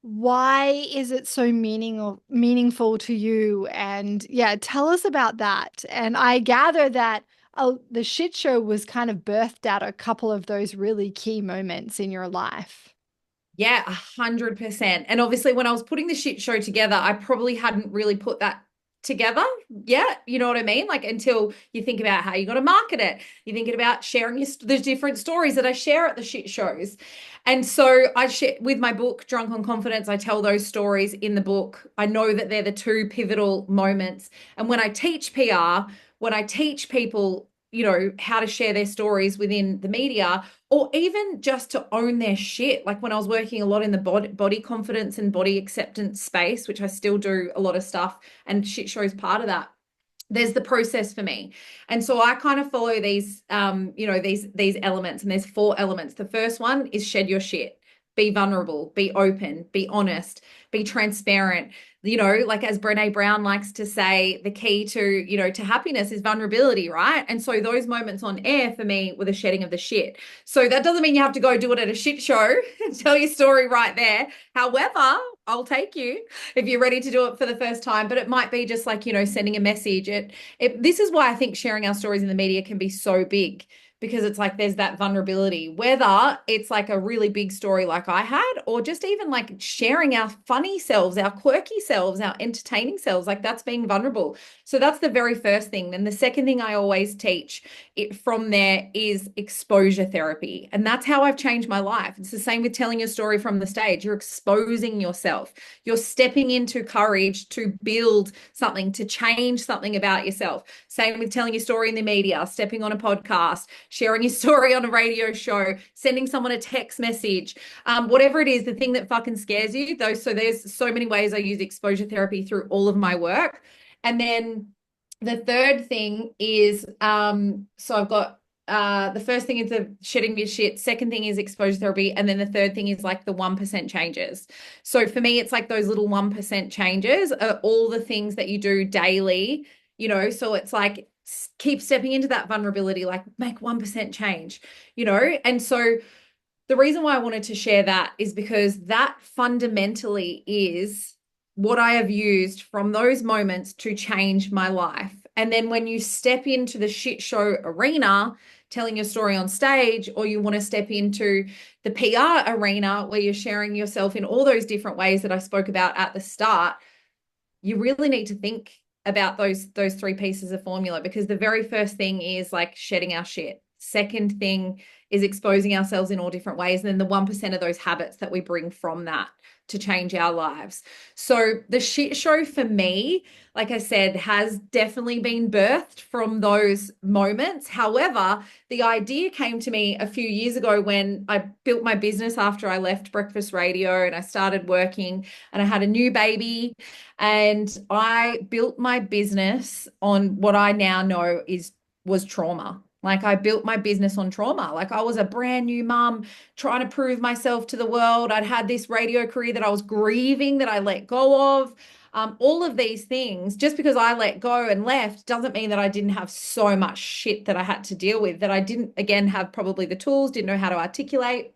why is it so meaningful to you? And yeah, tell us about that. And I gather that the shit show was kind of birthed out a couple of those really key moments in your life. Yeah, 100%. And obviously, when I was putting the shit show together, I probably hadn't really put that together yet. You know what I mean? Like until you think about how you got to market it, you're thinking about sharing the different stories that I share at the shit shows. And so I share with my book, Drunk on Confidence. I tell those stories in the book. I know that they're the two pivotal moments. And when I teach PR, when I teach people, how to share their stories within the media, or even just to own their shit. Like when I was working a lot in the body confidence and body acceptance space, which I still do a lot of stuff, and shit shows part of that. There's the process for me. And so I kind of follow these these elements, and there's four elements. The first one is shed your shit. Be vulnerable, be open, be honest, be transparent. Like as Brené Brown likes to say, the key to happiness is vulnerability, right? And so those moments on air for me were the shedding of the shit. So that doesn't mean you have to go do it at a shit show and tell your story right there. However, I'll take you if you're ready to do it for the first time. But it might be just like, sending a message. This is why I think sharing our stories in the media can be so big, because it's like there's that vulnerability, whether it's like a really big story like I had, or just even like sharing our funny selves, our quirky selves, our entertaining selves, like that's being vulnerable. So that's the very first thing. Then the second thing I always teach it from there is exposure therapy. And that's how I've changed my life. It's the same with telling your story from the stage. You're exposing yourself. You're stepping into courage to build something, to change something about yourself. Same with telling your story in the media, stepping on a podcast, sharing your story on a radio show, sending someone a text message, whatever it is, the thing that fucking scares you. So there's so many ways I use exposure therapy through all of my work. And then the third thing is, so I've got the first thing is the shedding your shit. Second thing is exposure therapy. And then the third thing is like the 1% changes. So for me, it's like those little 1% changes are all the things that you do daily, so it's like keep stepping into that vulnerability, like make 1% change, And so the reason why I wanted to share that is because that fundamentally is what I have used from those moments to change my life. And then when you step into the shit show arena, telling your story on stage, or you want to step into the PR arena where you're sharing yourself in all those different ways that I spoke about at the start, you really need to think about those three pieces of formula, because the very first thing is like shedding our shit. Second thing is exposing ourselves in all different ways. And then the 1% of those habits that we bring from that to change our lives. So the shit show for me, like I said, has definitely been birthed from those moments. However, the idea came to me a few years ago when I built my business after I left breakfast radio and I started working and I had a new baby, and I built my business on what I now know was trauma. Like I built my business on trauma. Like I was a brand new mom trying to prove myself to the world. I'd had this radio career that I was grieving that I let go of. All of these things, just because I let go and left doesn't mean that I didn't have so much shit that I had to deal with, that I didn't, again, have probably the tools, didn't know how to articulate.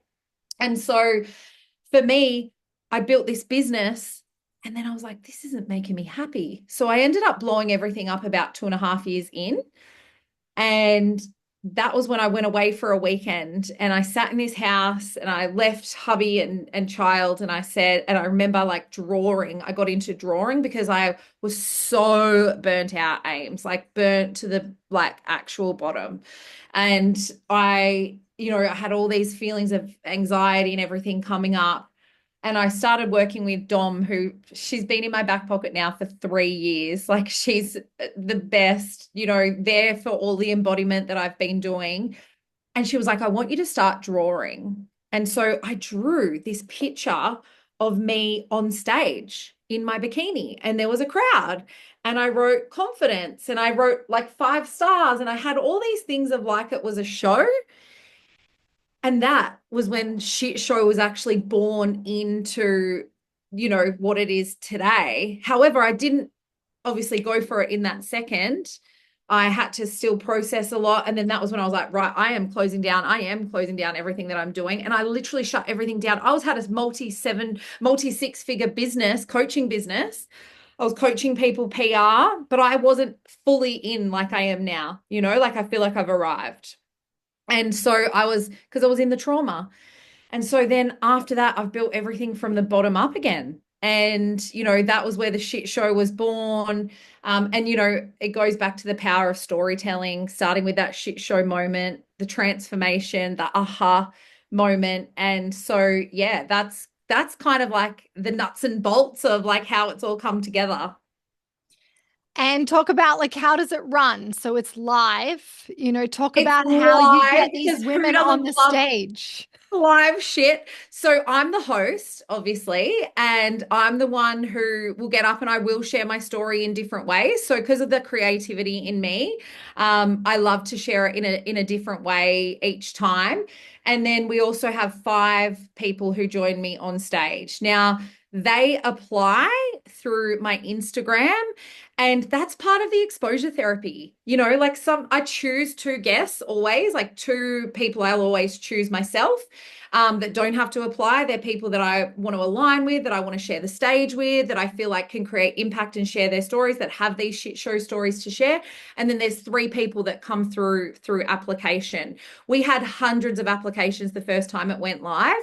And so for me, I built this business and then I was like, this isn't making me happy. So I ended up blowing everything up about 2.5 years in. And that was when I went away for a weekend and I sat in this house and I left hubby and child. And I said, and I remember like drawing, I got into drawing because I was so burnt out, Ames, like burnt to the like actual bottom. And I had all these feelings of anxiety and everything coming up. And I started working with Dom, who she's been in my back pocket now for 3 years. Like she's the best, there for all the embodiment that I've been doing. And she was like, I want you to start drawing. And so I drew this picture of me on stage in my bikini, and there was a crowd. And I wrote confidence and I wrote like 5 stars. And I had all these things of like it was a show. And that was when Sht Show was actually born into, what it is today. However, I didn't obviously go for it in that second. I had to still process a lot. And then that was when I was like, right, I am closing down. I am closing down everything that I'm doing. And I literally shut everything down. Had a multi-6-figure business, coaching business. I was coaching people PR, but I wasn't fully in like I am now, like I feel like I've arrived. And so because I was in the trauma. And so then after that, I've built everything from the bottom up again. And, that was where the Sht Show was born. And, it goes back to the power of storytelling, starting with that Sht Show moment, the transformation, the aha moment. And so, yeah, that's kind of like the nuts and bolts of like how it's all come together. And talk about like how does it run? So it's live, talk It's about how you live get these because who women on doesn't the love stage. live shit? So I'm the host, obviously, and I'm the one who will get up and I will share my story in different ways. So because of the creativity in me, I love to share it in a different way each time. And then we also have 5 people who join me on stage. Now, they apply through my Instagram, and that's part of the exposure therapy. Like I choose 2 guests always, like 2 people I'll always choose myself, that don't have to apply. They're people that I want to align with, that I want to share the stage with, that I feel like can create impact and share their stories, that have these Sht Show stories to share. And then there's 3 people that come through application. We had hundreds of applications the first time it went live.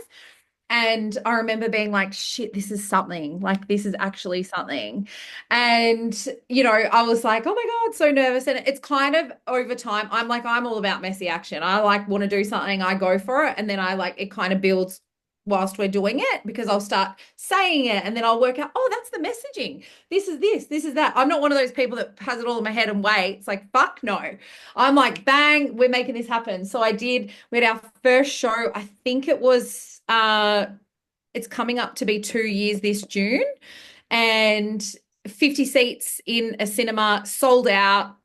And I remember being like, shit, this is something. Like, this is actually something. And, I was like, oh my God, so nervous. And it's kind of over time, I'm all about messy action. I like want to do something, I go for it. And then it kind of builds whilst we're doing it, because I'll start saying it and then I'll work out, oh, that's the messaging. This is that. I'm not one of those people that has it all in my head and waits. Like, fuck no. I'm like, bang, we're making this happen. So we had our first show, I think it was, it's coming up to be 2 years this June, and 50 seats in a cinema, sold out.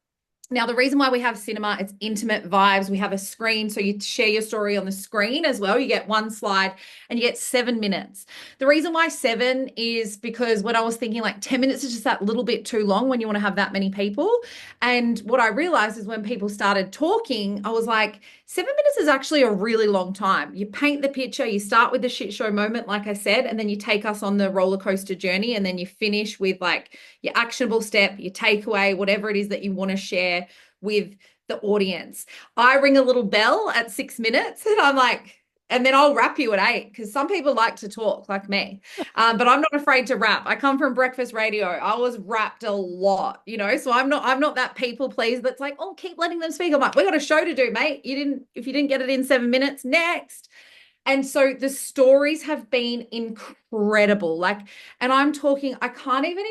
Now, the reason why we have cinema, it's intimate vibes. We have a screen, so you share your story on the screen as well. You get 1 slide and you get 7 minutes. The reason why 7 is because when I was thinking like 10 minutes is just that little bit too long when you want to have that many people. And what I realized is when people started talking, I was like, 7 minutes is actually a really long time. You paint the picture, you start with the Sht Show moment, like I said, and then you take us on the roller coaster journey, and then you finish with like your actionable step, your takeaway, whatever it is that you want to share with the audience. I ring a little bell at 6 minutes and I'm like, and then I'll rap you at 8 because some people like to talk like me. But I'm not afraid to rap. I come from breakfast radio. I was rapped a lot, so I'm not that people please that's like, oh, keep letting them speak. I'm like, we got a show to do, mate. If you didn't get it in 7 minutes, next. And so the stories have been incredible. Like, and I'm talking, I can't even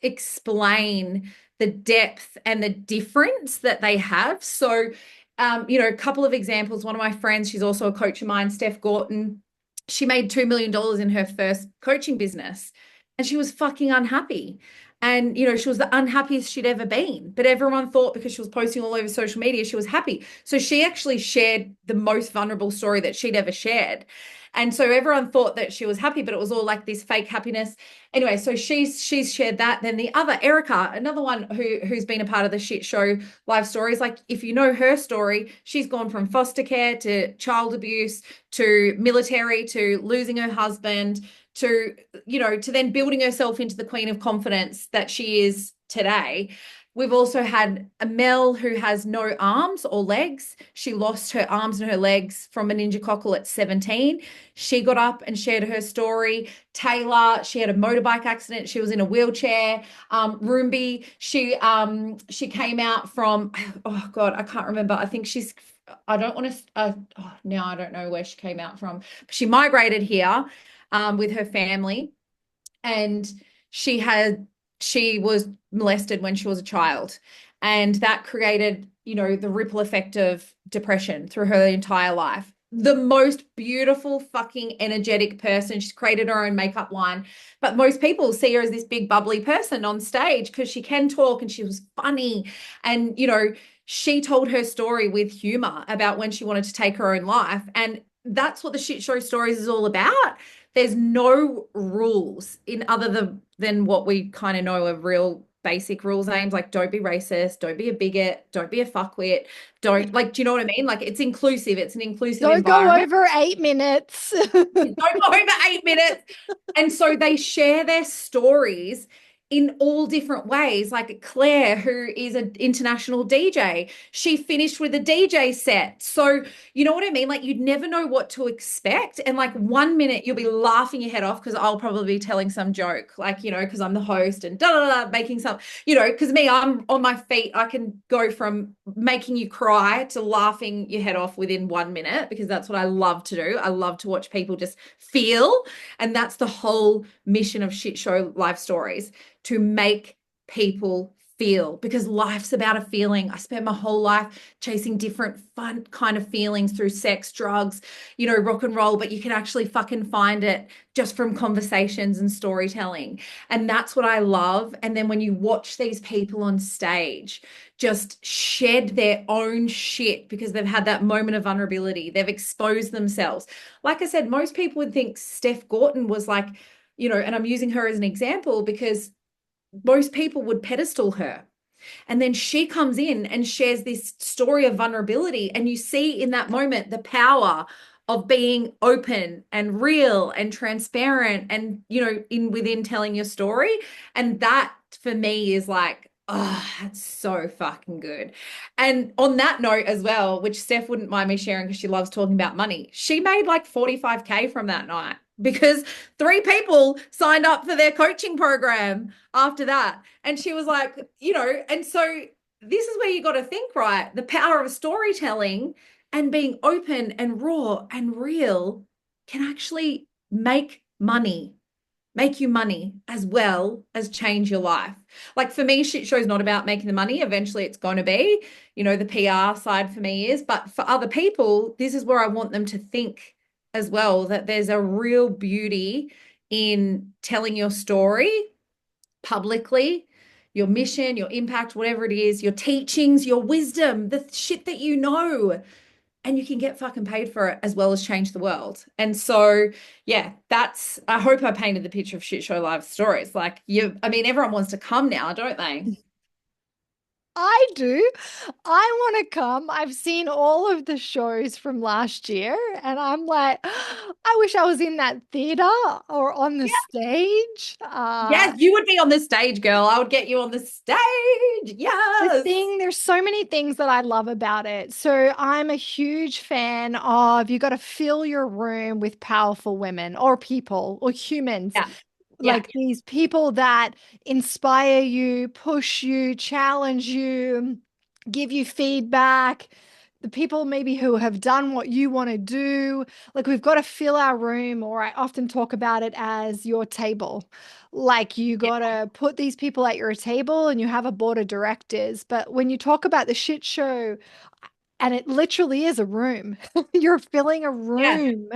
explain the depth and the difference that they have. So, a couple of examples. One of my friends, she's also a coach of mine, Steph Gorton. She made $2 million in her first coaching business and she was fucking unhappy. And, she was the unhappiest she'd ever been. But everyone thought because she was posting all over social media, she was happy. So she actually shared the most vulnerable story that she'd ever shared. And so everyone thought that she was happy, but it was all like this fake happiness. Anyway, so she's shared that. Then the other, Erica, another one who's been a part of the Shit Show Live Stories. Like, if you know her story, she's gone from foster care to child abuse to military to losing her husband to then building herself into the queen of confidence that she is today. We've also had a Mel who has no arms or legs. She lost her arms and her legs from a meningococcal at 17. She got up and shared her story. Taylor, she had a motorbike accident. She was in a wheelchair. Roomby, she came out from, oh God, I can't remember. I think I don't want to, now I don't know where she came out from. She migrated here with her family, and she was molested when she was a child, and that created the ripple effect of depression through her entire life. The most beautiful fucking energetic person. She's created her own makeup line, but most people see her as this big bubbly person on stage because she can talk and she was funny. And she told her story with humor about when she wanted to take her own life, and that's what the Shit Show Stories is all about. There's no rules in other than what we kind of know of real basic rules aims, like don't be racist, don't be a bigot, don't be a fuckwit, don't, like, do you know what I mean? Like, it's inclusive. It's an inclusive Don't go environment. over 8 minutes. Don't go over 8 minutes. And so they share their stories in all different ways. Like Claire, who is an international DJ, she finished with a DJ set. So, you know what I mean? Like, you'd never know what to expect. And like 1 minute, you'll be laughing your head off because I'll probably be telling some joke, like, because I'm the host and da da da, making some, because me, I'm on my feet. I can go from making you cry to laughing your head off within 1 minute because that's what I love to do. I love to watch people just feel. And that's the whole mission of Shit Show Live Stories, to make people feel, because life's about a feeling. I spent my whole life chasing different fun kind of feelings through sex, drugs, rock and roll, but you can actually fucking find it just from conversations and storytelling. And that's what I love. And then when you watch these people on stage just shed their own shit because they've had that moment of vulnerability, they've exposed themselves. Like I said, most people would think Steph Gorton was like, and I'm using her as an example because most people would pedestal her. And then she comes in and shares this story of vulnerability. And you see in that moment the power of being open and real and transparent and, within telling your story. And that for me is like, oh, that's so fucking good. And on that note as well, which Steph wouldn't mind me sharing because she loves talking about money, she made like 45K from that night because 3 people signed up for their coaching program after that. And she was like, and so this is where you got to think, right? The power of storytelling and being open and raw and real can actually make you money as well as change your life. Like, for me, Shit Show's not about making the money. Eventually it's going to be, the PR side for me is, but for other people, this is where I want them to think as well, that there's a real beauty in telling your story publicly, your mission, your impact, whatever it is, your teachings, your wisdom, the shit that and you can get fucking paid for it as well as change the world. And so, yeah, I hope I painted the picture of Shit Show Live Stories. Like, everyone wants to come now, don't they? I do. I want to come. I've seen all of the shows from last year and I'm like, I wish I was in that theater or on the stage. Yes, you would be on the stage, girl. I would get you on the stage. Yes. There's so many things that I love about it. So I'm a huge fan of you got to fill your room with powerful women or people or humans, Yeah. Yeah. like these people that inspire you, push you, challenge you, give you feedback. The people maybe who have done what you want to do. Like we've got to fill our room, or I often talk about it as your table. Like you Yeah. got to put these people at your table and you have a board of directors. But when you talk about the shit show, and it literally is a room, you're filling a Yeah. room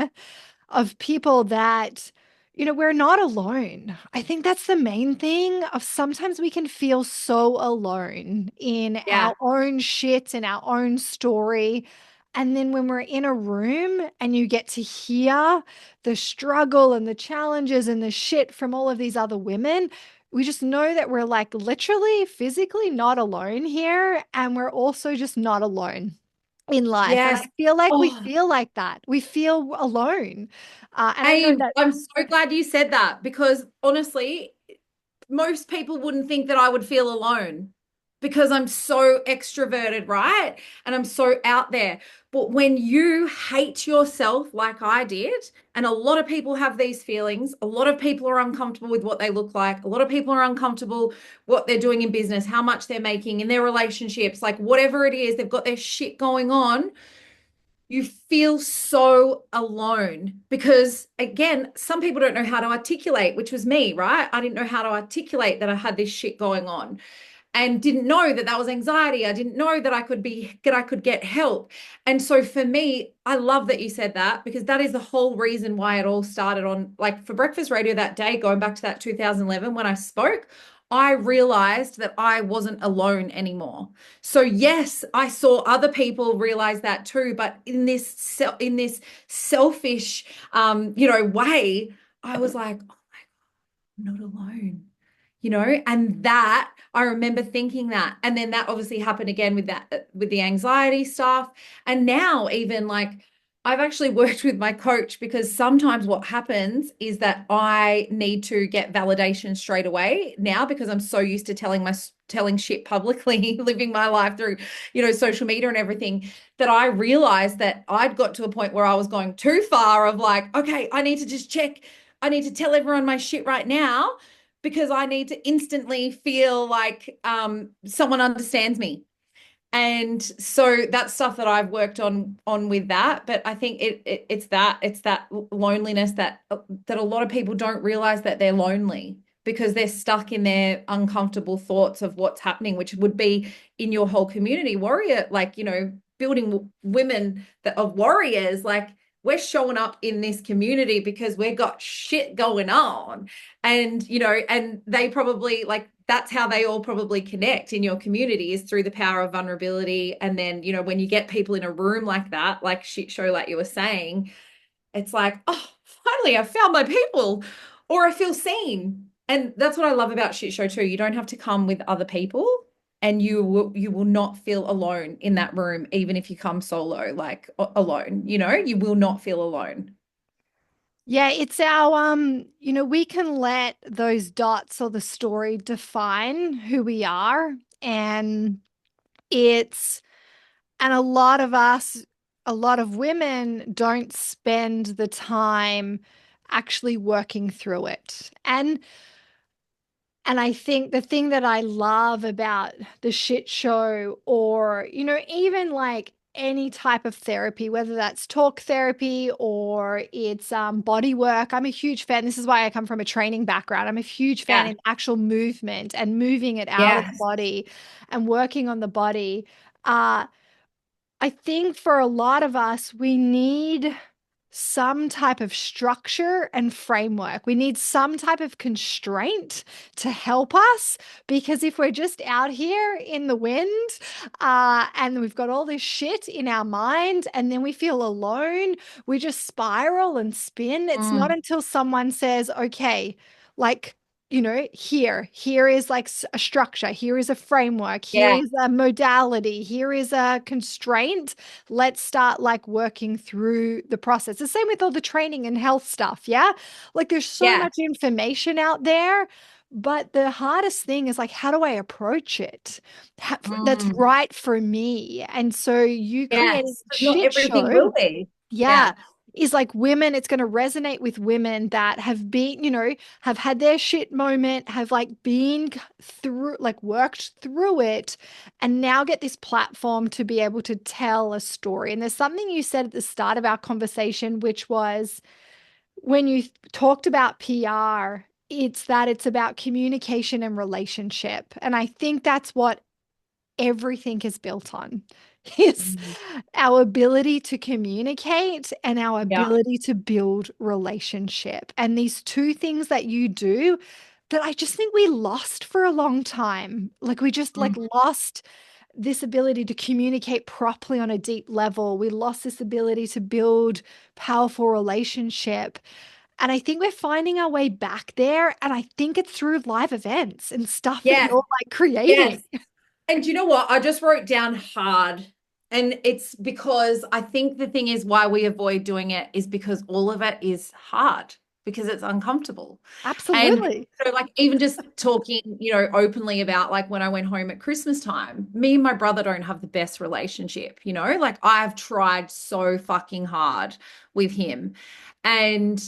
of people that, we're not alone. I think that's the main thing of sometimes we can feel so alone in Yeah. our own shit and our own story. And then when we're in a room and you get to hear the struggle and the challenges and the shit from all of these other women, we just know that we're like literally physically not alone here. And we're also just not alone in life. And I Yes. feel like we Oh, feel like that. We feel alone. And I know Abe, that, I'm so glad you said that because honestly, most people wouldn't think that I would feel alone because I'm so extroverted, right? And I'm so out there. But when you hate yourself like I did, and a lot of people have these feelings, a lot of people are uncomfortable with what they look like, a lot of people are uncomfortable what they're doing in business, how much they're making in their relationships, like whatever it is, they've got their shit going on. You feel so alone because again, some people don't know how to articulate, which was me, right? I didn't know how to articulate that I had this shit going on and didn't know that that was anxiety. I didn't know that I could get help. And so for me, I love that you said that because that is the whole reason why it all started on like for breakfast radio that day, going back to that 2011 when I spoke. I realized that I wasn't alone anymore. So yes, I saw other people realize that too, but in this selfish way, I was like, oh, I'm not alone. And that I remember thinking that. And then that obviously happened again with that, with the anxiety stuff. And now, even like, I've actually worked with my coach because sometimes what happens is that I need to get validation straight away now because I'm so used to telling shit publicly, living my life through, social media and everything, that I realized that I'd got to a point where I was going too far of like, okay, I need to just check. I need to tell everyone my shit right now because I need to instantly feel like someone understands me. And so that's stuff that I've worked on with that. But I think it's that loneliness that a lot of people don't realize that they're lonely because they're stuck in their uncomfortable thoughts of what's happening, which would be in your whole community warrior, like building women that of warriors, like we're showing up in this community because we've got shit going on. And, and they probably like that's how they all probably connect in your community is through the power of vulnerability. And then, when you get people in a room like that, like Shit Show, like you were saying, it's like, oh, finally, I found my people or I feel seen. And that's what I love about Shit Show too. You don't have to come with other people and you will not feel alone in that room, even if you come solo, like alone, you will not feel alone. yeah, it's our, we can let those dots or the story define who we are. And it's, and a lot of women don't spend the time actually working through it. And I think the thing that I love about the shit show, or, even like any type of therapy, whether that's talk therapy or it's body work, I'm a huge fan. This is why I come from a training background. I'm a huge fan Yeah. in actual movement and moving it out of the Yes. body and working on the body. Uh, I think for a lot of us, we need some type of structure and framework. We need some type of constraint to help us because if we're just out here in the wind and we've got all this shit in our mind and then we feel alone, we just spiral and spin. It's not Mm, until someone says, okay, like, here is like a structure, here is a framework, here Yeah. is a modality, here is a constraint. Let's start like working through the process. The same with all the training and health stuff. Yeah. Like there's so Yeah. much information out there. But the hardest thing is like, how do I approach it? That's Mm. right for me. And so you creating Yes. But not Shit everything Show, will be. yeah, Yeah. is like women, it's going to resonate with women that have been, have had their shit moment, have like been through, like worked through it, and now get this platform to be able to tell a story. And there's something you said at the start of our conversation, which was when you talked about PR, it's about communication and relationship. And I think that's what everything is built on is Mm. our ability to communicate and our Yeah. ability to build relationship. And these two things that you do that I just think we lost for a long time. Like we just like Mm. lost this ability to communicate properly on a deep level. We lost this ability to build powerful relationship. And I think we're finding our way back there. And I think it's through live events and stuff that Yes. you're like Yes. creating. And you know what? I just wrote down hard. And it's because I think the thing is why we avoid doing it is because all of it is hard because it's uncomfortable. And Absolutely. so like even just talking, openly about like when I went home at Christmas time, me and my brother don't have the best relationship, like I've tried so fucking hard with him. And,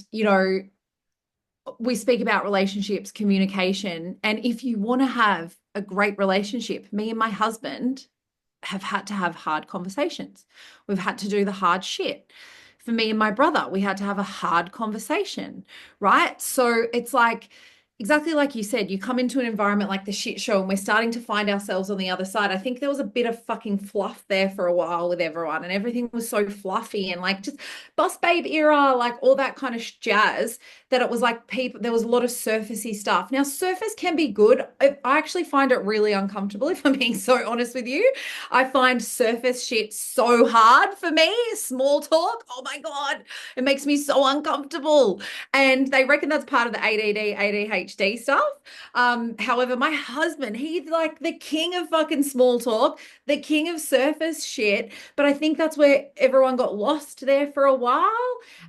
we speak about relationships, communication, and if you want to have a great relationship, me and my husband have had to have hard conversations. We've had to do the hard shit. For me and my brother, we had to have a hard conversation, right? So it's like, exactly like you said, you come into an environment like the shit show and we're starting to find ourselves on the other side. I think there was a bit of fucking fluff there for a while with everyone, and everything was so fluffy and like just boss babe era, like all that kind of jazz, that it was like people, there was a lot of surfacey stuff. Now, surface can be good. I actually find it really uncomfortable, if I'm being so honest with you. I find surface shit so hard for me. Small talk, oh my God, it makes me so uncomfortable. And they reckon that's part of the ADD, ADHD stuff. However, my husband, he's like the king of fucking small talk, the king of surface shit. But I think that's where everyone got lost there for a while.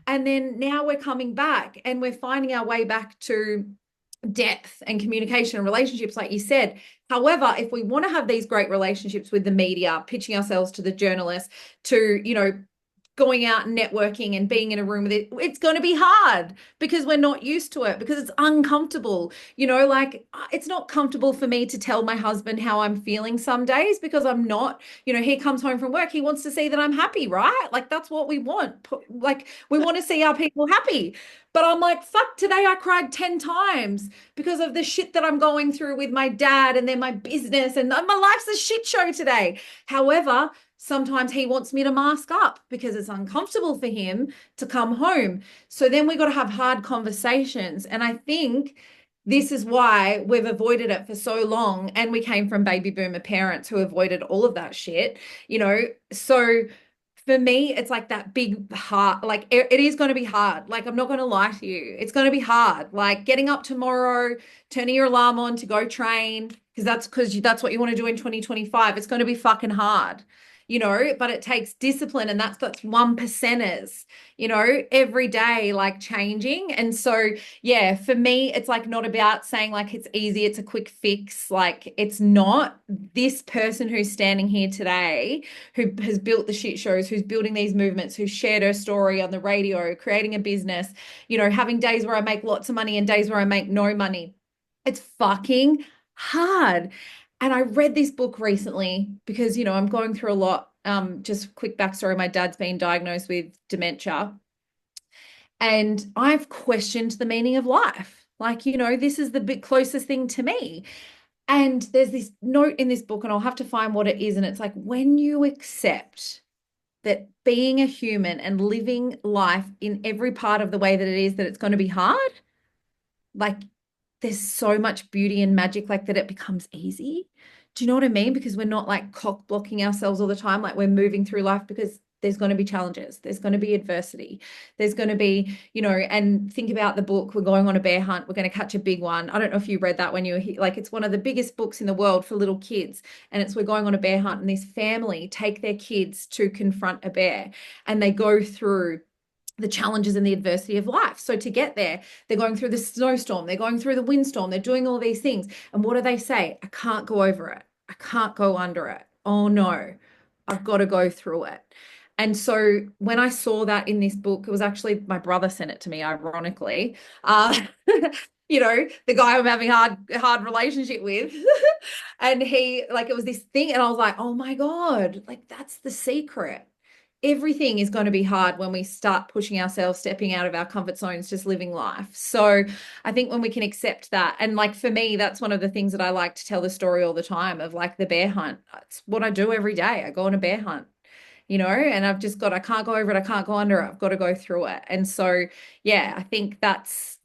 And then now we're coming back and we're finding our way back to depth and communication and relationships, like you said. However, if we want to have these great relationships with the media, pitching ourselves to the journalists, to, going out and networking and being in a room with it, it's going to be hard because we're not used to it, because it's uncomfortable. Like it's not comfortable for me to tell my husband how I'm feeling some days because I'm not, he comes home from work, he wants to see that I'm happy, right? Like that's what we want. Like we want to see our people happy. But I'm like, fuck, today I cried 10 times because of the shit that I'm going through with my dad and then my business, and my life's a shit show today. However, sometimes he wants me to mask up because it's uncomfortable for him to come home. So then we got to have hard conversations. And I think this is why we've avoided it for so long. And we came from baby boomer parents who avoided all of that shit, So for me, it's like that big hard, like it is going to be hard. Like, I'm not going to lie to you. It's going to be hard. Like getting up tomorrow, turning your alarm on to go train, because that's what you want to do in 2025. It's going to be fucking hard, but it takes discipline, and that's one percenters, every day, like changing. And so, yeah, for me, it's like not about saying like it's easy, it's a quick fix. Like it's not. This person who's standing here today, who has built the shit shows, who's building these movements, who's shared her story on the radio, creating a business, having days where I make lots of money and days where I make no money. It's fucking hard. And I read this book recently because, I'm going through a lot. Just quick backstory, my dad's been diagnosed with dementia. And I've questioned the meaning of life. Like, this is the bit closest thing to me. And there's this note in this book, and I'll have to find what it is. And it's like, when you accept that being a human and living life in every part of the way that it is, that it's going to be hard, like there's so much beauty and magic, like that it becomes easy. Do you know what I mean? Because we're not like cock blocking ourselves all the time, like we're moving through life, because there's going to be challenges. There's going to be adversity. There's going to be, and think about the book. We're going on a bear hunt. We're going to catch a big one. I don't know if you read that when you were here. Like, it's one of the biggest books in the world for little kids. And it's we're going on a bear hunt. And this family take their kids to confront a bear. And they go through the challenges and the adversity of life. So to get there, they're going through the snowstorm. They're going through the windstorm. They're doing all these things. And what do they say? I can't go over it. I can't go under it. Oh no, I've got to go through it. And so when I saw that in this book, it was actually my brother sent it to me, ironically. The guy I'm having hard relationship with. And he, like, it was this thing, and I was like, oh my God, like, that's the secret. Everything is going to be hard when we start pushing ourselves, stepping out of our comfort zones, just living life. So I think when we can accept that, and like for me, that's one of the things that I like to tell the story all the time of, like, the bear hunt. It's what I do every day. I go on a bear hunt, and I can't go over it. I can't go under it. I've got to go through it. And so, yeah, I think that's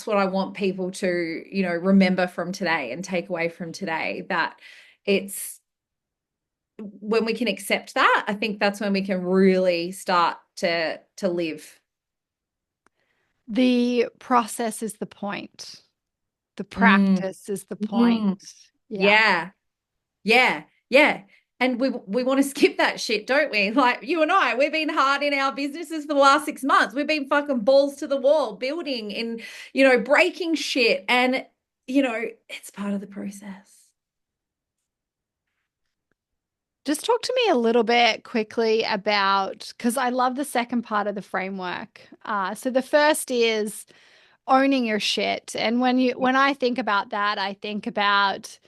what I want people to, remember from today and take away from today, that it's, when we can accept that, I think that's when we can really start to live. The process is the point. The Mm, practice is the point. mm, Yeah. yeah, yeah, yeah. And we want to skip that shit, don't we? Like you and I, we've been hard in our businesses for the last 6 months. We've been fucking balls to the wall, building and, breaking shit. And, it's part of the process. Just talk to me a little bit quickly about, because I love the second part of the framework. So the first is owning your shit. And when I think about that, I think about,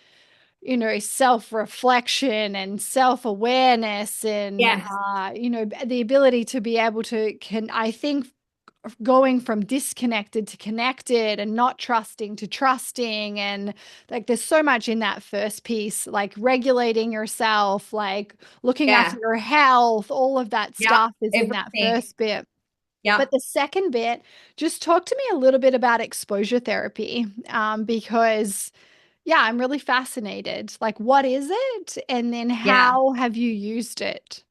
self-reflection and self-awareness and, Yes. the ability to be able to, I think, going from disconnected to connected and not trusting to trusting. And like, there's so much in that first piece, like regulating yourself, like looking after Yeah. your health, all of that Yep. stuff is in that Everything. first bit. But Yep. the second bit, just talk to me a little bit about exposure therapy, because, yeah, I'm really fascinated. Like, what is it? And then Yeah. how have you used it?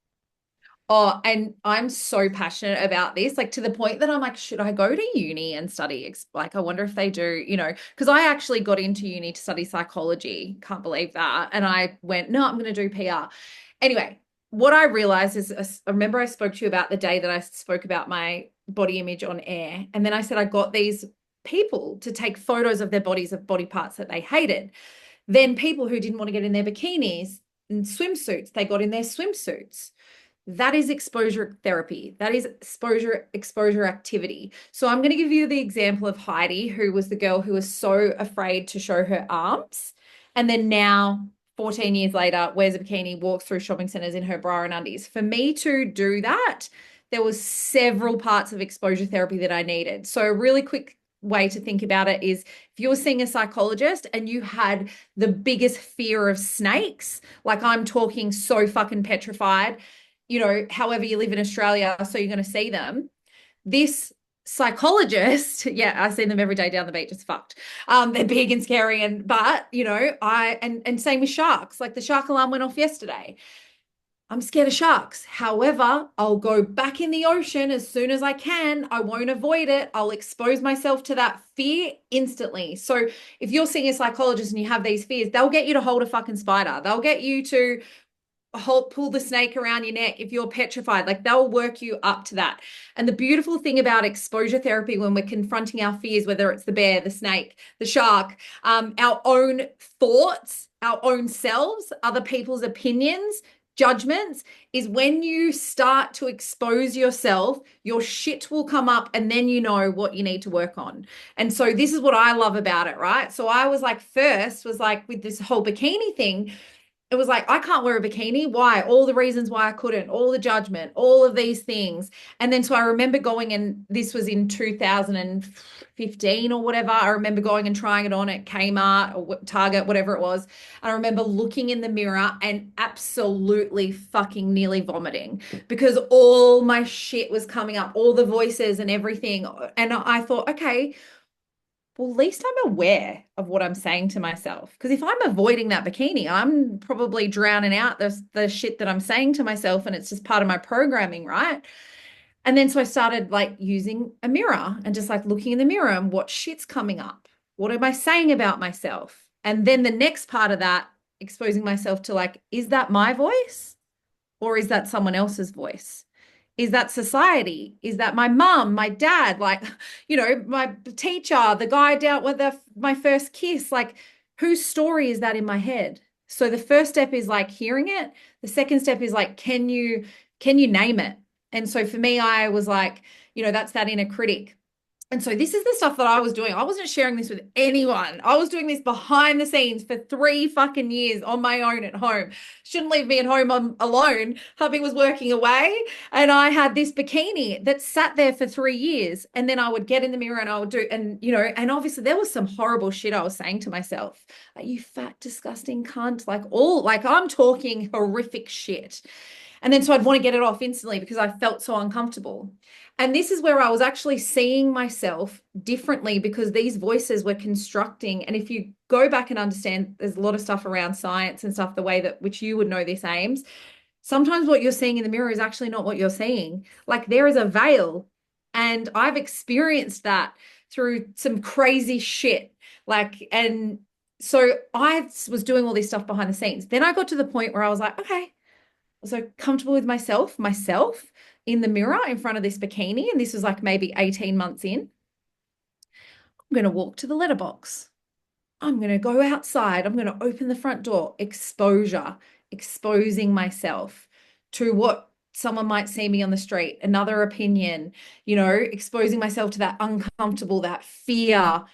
Oh, and I'm so passionate about this, like to the point that I'm like, should I go to uni and study? Like, I wonder if they do, because I actually got into uni to study psychology. Can't believe that. And I went, no, I'm going to do PR. Anyway, what I realized is, I remember I spoke to you about the day that I spoke about my body image on air. And then I said, I got these people to take photos of their bodies, of body parts that they hated. Then people who didn't want to get in their bikinis and swimsuits, they got in their swimsuits. That is exposure therapy. That is exposure activity. So I'm going to give you the example of Heidi, who was the girl who was so afraid to show her arms. And then now, 14 years later, wears a bikini, walks through shopping centers in her bra and undies. For me to do that, there was several parts of exposure therapy that I needed. So a really quick way to think about it is, if you're seeing a psychologist and you had the biggest fear of snakes, like I'm talking so fucking petrified, however you live in Australia, so you're going to see them. This psychologist, yeah, I see them every day down the beach. It's fucked. They're big and scary, but and same with sharks. Like, the shark alarm went off yesterday. I'm scared of sharks. However, I'll go back in the ocean as soon as I can. I won't avoid it. I'll expose myself to that fear instantly. So if you're seeing a psychologist and you have these fears, they'll get you to hold a fucking spider. They'll get you to pull the snake around your neck if you're petrified. Like, they'll work you up to that. And the beautiful thing about exposure therapy, when we're confronting our fears, whether it's the bear, the snake, the shark, our own thoughts, our own selves, other people's opinions, judgments, is when you start to expose yourself, your shit will come up, and then you know what you need to work on. And so this is what I love about it, right? So I was like, first was like, with this whole bikini thing, it was like, I can't wear a bikini. Why? All the reasons why I couldn't, all the judgment, all of these things. And then so I remember going, and this was in 2015 or whatever. I remember going and trying it on at Kmart or Target, whatever it was. And I remember looking in the mirror and absolutely fucking nearly vomiting, because all my shit was coming up, all the voices and everything. And I thought, okay, well, at least I'm aware of what I'm saying to myself. Because if I'm avoiding that bikini, I'm probably drowning out the shit that I'm saying to myself, and it's just part of my programming, right? And then so I started like using a mirror and just like looking in the mirror and what shit's coming up. What am I saying about myself? And then the next part of that, exposing myself to like, is that my voice or is that someone else's voice? Is that society? Is that my mum, my dad, like, my teacher, the guy I dealt with my first kiss? Like, whose story is that in my head? So the first step is like hearing it. The second step is like, can you name it? And so for me, I was like, that's that inner critic. And so this is the stuff that I was doing. I wasn't sharing this with anyone. I was doing this behind the scenes for 3 fucking years on my own at home. Shouldn't leave me at home alone. Hubby was working away, and I had this bikini that sat there for 3 years. And then I would get in the mirror and I would do, and obviously there was some horrible shit I was saying to myself. Like, you fat, disgusting cunt. Like I'm talking horrific shit. And then so I'd want to get it off instantly because I felt so uncomfortable. And this is where I was actually seeing myself differently because these voices were constructing. And if you go back and understand, there's a lot of stuff around science and stuff, the way that which you would know this, Ames. Sometimes what you're seeing in the mirror is actually not what you're seeing. Like there is a veil. And I've experienced that through some crazy shit. And so I was doing all this stuff behind the scenes. Then I got to the point where I was like, okay, so comfortable with myself in the mirror in front of this bikini. And this was like maybe 18 months in. I'm going to walk to the letterbox. I'm going to go outside. I'm going to open the front door. Exposure, exposing myself to what someone might see me on the street, another opinion, exposing myself to that uncomfortable, that fear.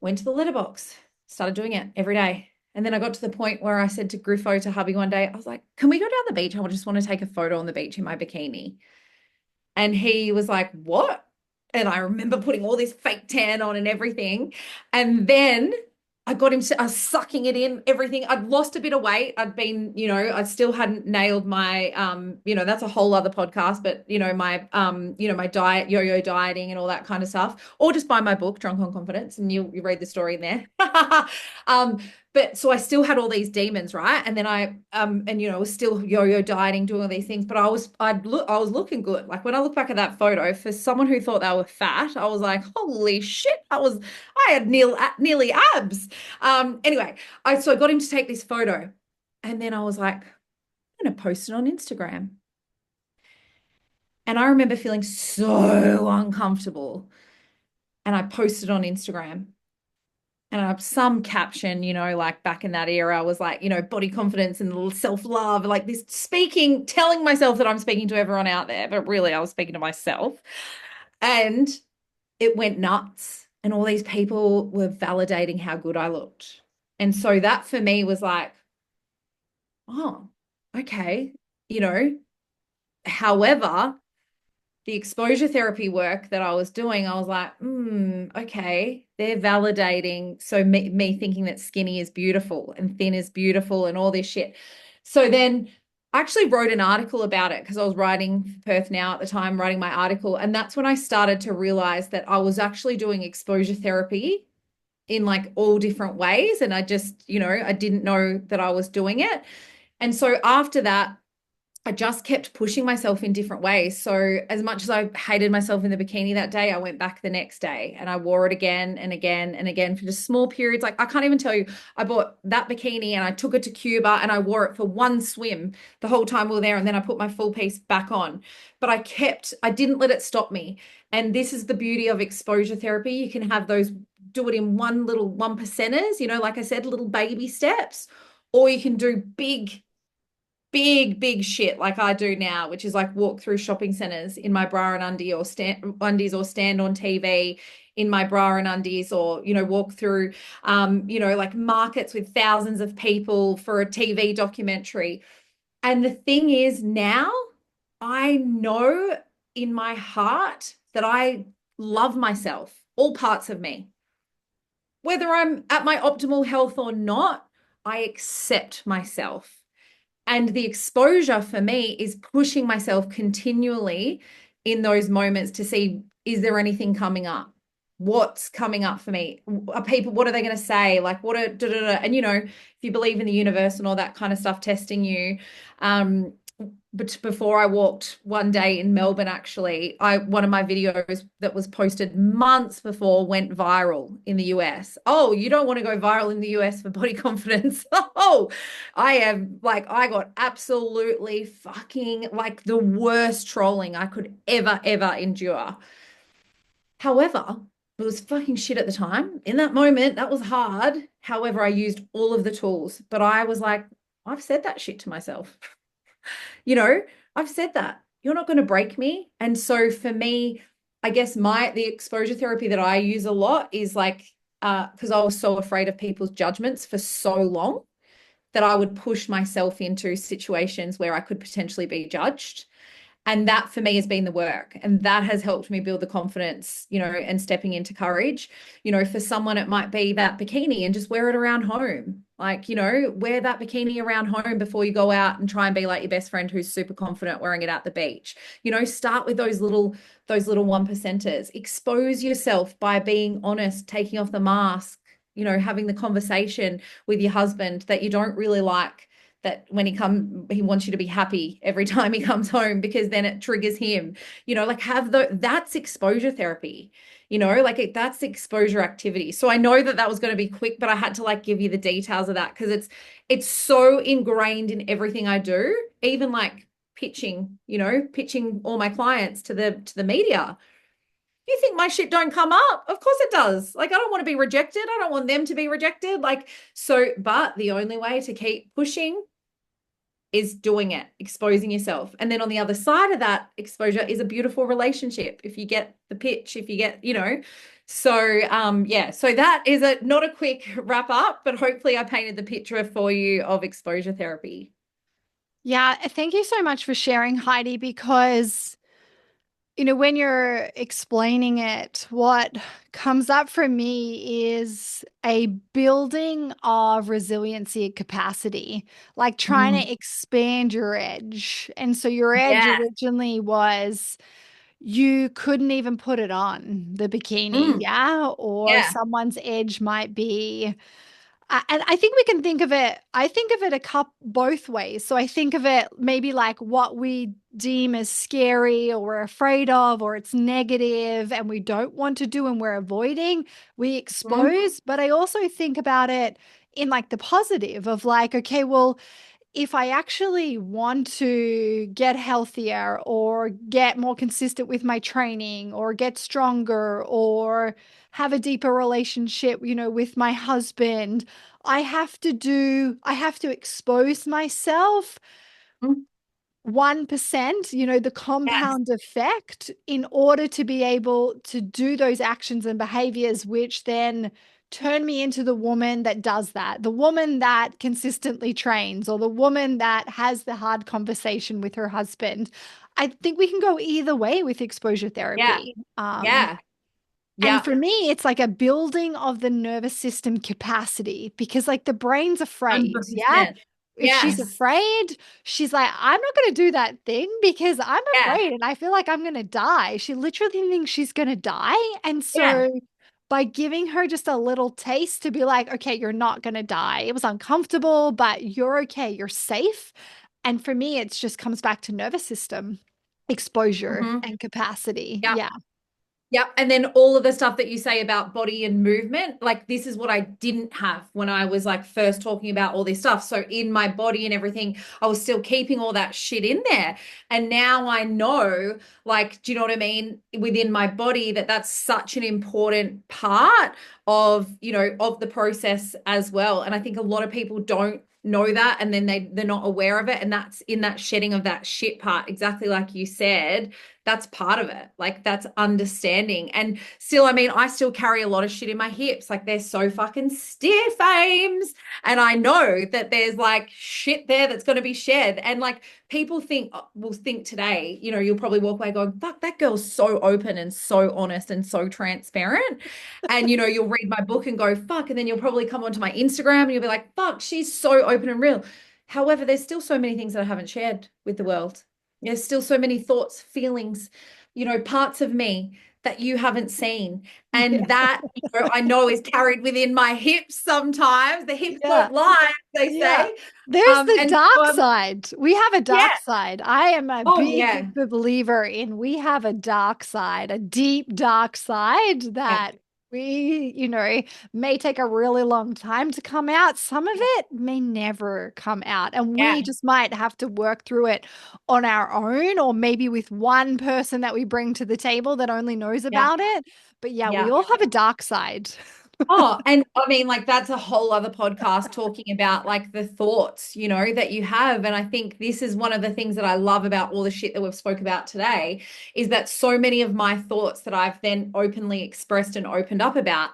Went to the letterbox, started doing it every day. And then I got to the point where I said to Griffo, to hubby one day, I was like, can we go down the beach? I just want to take a photo on the beach in my bikini. And he was like, what? And I remember putting all this fake tan on and everything. And then I got him sucking it in, everything. I'd lost a bit of weight. I'd been, I still hadn't nailed my, that's a whole other podcast, but, my diet, yo-yo dieting and all that kind of stuff, or just buy my book, Drunk on Confidence, and you read the story in there. But so I still had all these demons, right? And then I was still yo-yo dieting, doing all these things, but I was looking good. Like when I look back at that photo, for someone who thought they were fat, I was like, holy shit, I had nearly abs. Anyway, so I got him to take this photo, and then I was like, I'm gonna post it on Instagram. And I remember feeling so uncomfortable. And I posted on Instagram. And I have some caption, like back in that era, was like, body confidence and self-love, like this telling myself that I'm speaking to everyone out there, but really I was speaking to myself. And it went nuts. And all these people were validating how good I looked. And so that for me was like, oh, okay. However, the exposure therapy work that I was doing, I was like, okay, they're validating. So me thinking that skinny is beautiful and thin is beautiful and all this shit. So then I actually wrote an article about it because I was writing for Perth Now at the time, writing my article. And that's when I started to realize that I was actually doing exposure therapy in like all different ways. And I just, I didn't know that I was doing it. And so after that, I just kept pushing myself in different ways. So as much as I hated myself in the bikini that day, I went back the next day and I wore it again and again and again for just small periods. Like I can't even tell you, I bought that bikini and I took it to Cuba and I wore it for one swim the whole time we were there. And then I put my full piece back on. But I didn't let it stop me. And this is the beauty of exposure therapy. You can have do it in one percenters, like I said, little baby steps, or you can do big shit like I do now, which is like walk through shopping centers in my bra and undies or stand on TV in my bra and undies, or walk through like markets with thousands of people for a TV documentary. And the thing is, now I know in my heart that I love myself, all parts of me. Whether I'm at my optimal health or not, I accept myself. And the exposure for me is pushing myself continually in those moments to see, is there anything coming up? what's coming up for me? Are people, what are they going to say? Like, what are, da, da, da. And, if you believe in the universe and all that kind of stuff, testing you. But before I walked one day in Melbourne, actually, one of my videos that was posted months before went viral in the US. Oh, you don't want to go viral in the US for body confidence. Oh, I got absolutely fucking like the worst trolling I could ever endure. However, it was fucking shit at the time. In that moment, that was hard. However, I used all of the tools, but I was like, I've said that shit to myself. You know, I've said that. You're not going to break me. And so for me, I guess the exposure therapy that I use a lot is like, because I was so afraid of people's judgments for so long that I would push myself into situations where I could potentially be judged. And that for me has been the work. And that has helped me build the confidence, and stepping into courage. For someone, it might be that bikini and just wear it around home. Like, wear that bikini around home before you go out and try and be like your best friend who's super confident wearing it at the beach. Start with those little one percenters. Expose yourself by being honest, taking off the mask, having the conversation with your husband that you don't really like, that when he wants you to be happy every time he comes home because then it triggers him, like that's exposure therapy, that's exposure activity. So I know that was going to be quick, but I had to like give you the details of that because it's so ingrained in everything I do, even like pitching all my clients to the media. You think my shit don't come up? Of course it does. Like, I don't want to be rejected. I don't want them to be rejected. Like, so, but the only way to keep pushing is doing it, exposing yourself. And then on the other side of that exposure is a beautiful relationship. If you get the pitch, if you get, so that is not a quick wrap up, but hopefully I painted the picture for you of exposure therapy. Yeah, thank you so much for sharing, Heidi, because when you're explaining it, what comes up for me is a building of resiliency and capacity, like trying Mm. to expand your edge. And so your edge Yeah. originally was you couldn't even put it on the bikini, Mm. yeah? Or Yeah. someone's edge might be and I think we can think of it, I think of it both ways. So I think of it maybe like what we deem as scary or we're afraid of, or it's negative and we don't want to do and we're avoiding, we Mm. expose. But I also think about it in like the positive of like, okay, well, if I actually want to get healthier or get more consistent with my training or get stronger or have a deeper relationship, with my husband, I have to expose myself Mm. 1%, the Yes. compound effect in order to be able to do those actions and behaviors, which then turn me into the woman that does that, the woman that consistently trains, or the woman that has the hard conversation with her husband. I think we can go either way with exposure Yeah. therapy. Yeah. And Yeah. for me, it's like a building of the nervous system capacity because, like, the brain's afraid. Yeah. 100%. If she's Yes. afraid, she's like, I'm not going to do that thing because I'm Yeah. afraid and I feel like I'm going to die. She literally thinks she's going to die. And Yeah. so, by giving her just a little taste to be like, okay, you're not going to die. It was uncomfortable, but you're okay. You're safe. And for me, it just comes back to nervous system exposure Mm-hmm. and capacity. Yeah. Yeah. Yep. And then all of the stuff that you say about body and movement, like this is what I didn't have when I was like first talking about all this stuff. So in my body and everything, I was still keeping all that shit in there. And now I know, like, do you know what I mean? Within my body, that's such an important part of the process as well. And I think a lot of people don't know that, and then they're not aware of it. And that's in that shedding of that shit part, exactly like you said. That's part of it. Like that's understanding. And still, I mean, I still carry a lot of shit in my hips. Like they're so fucking stiff, Ames. And I know that there's like shit there that's going to be shed. And like people will think today, you'll probably walk away going, fuck, that girl's so open and so honest and so transparent. And you'll read my book and go, fuck. And then you'll probably come onto my Instagram and you'll be like, fuck, she's so open and real. However, there's still so many things that I haven't shared with the world. There's still so many thoughts, feelings, parts of me that you haven't seen. Yeah. And that, I know is carried within my hips sometimes. The hips Yeah. don't lie, they Yeah. say. There's the And so dark side. We have a yeah. dark side. I am a Oh, big yeah. believer in we have a dark side, a deep dark side Yeah. that we, may take a really long time to come out. Some of it may never come out, and we Yeah. just might have to work through it on our own, or maybe with one person that we bring to the table that only knows Yeah. about it. But yeah, we Yeah. all have a dark side. Oh, and I mean, like, that's a whole other podcast talking about like the thoughts, that you have. And I think this is one of the things that I love about all the shit that we've spoke about today is that so many of my thoughts that I've then openly expressed and opened up about,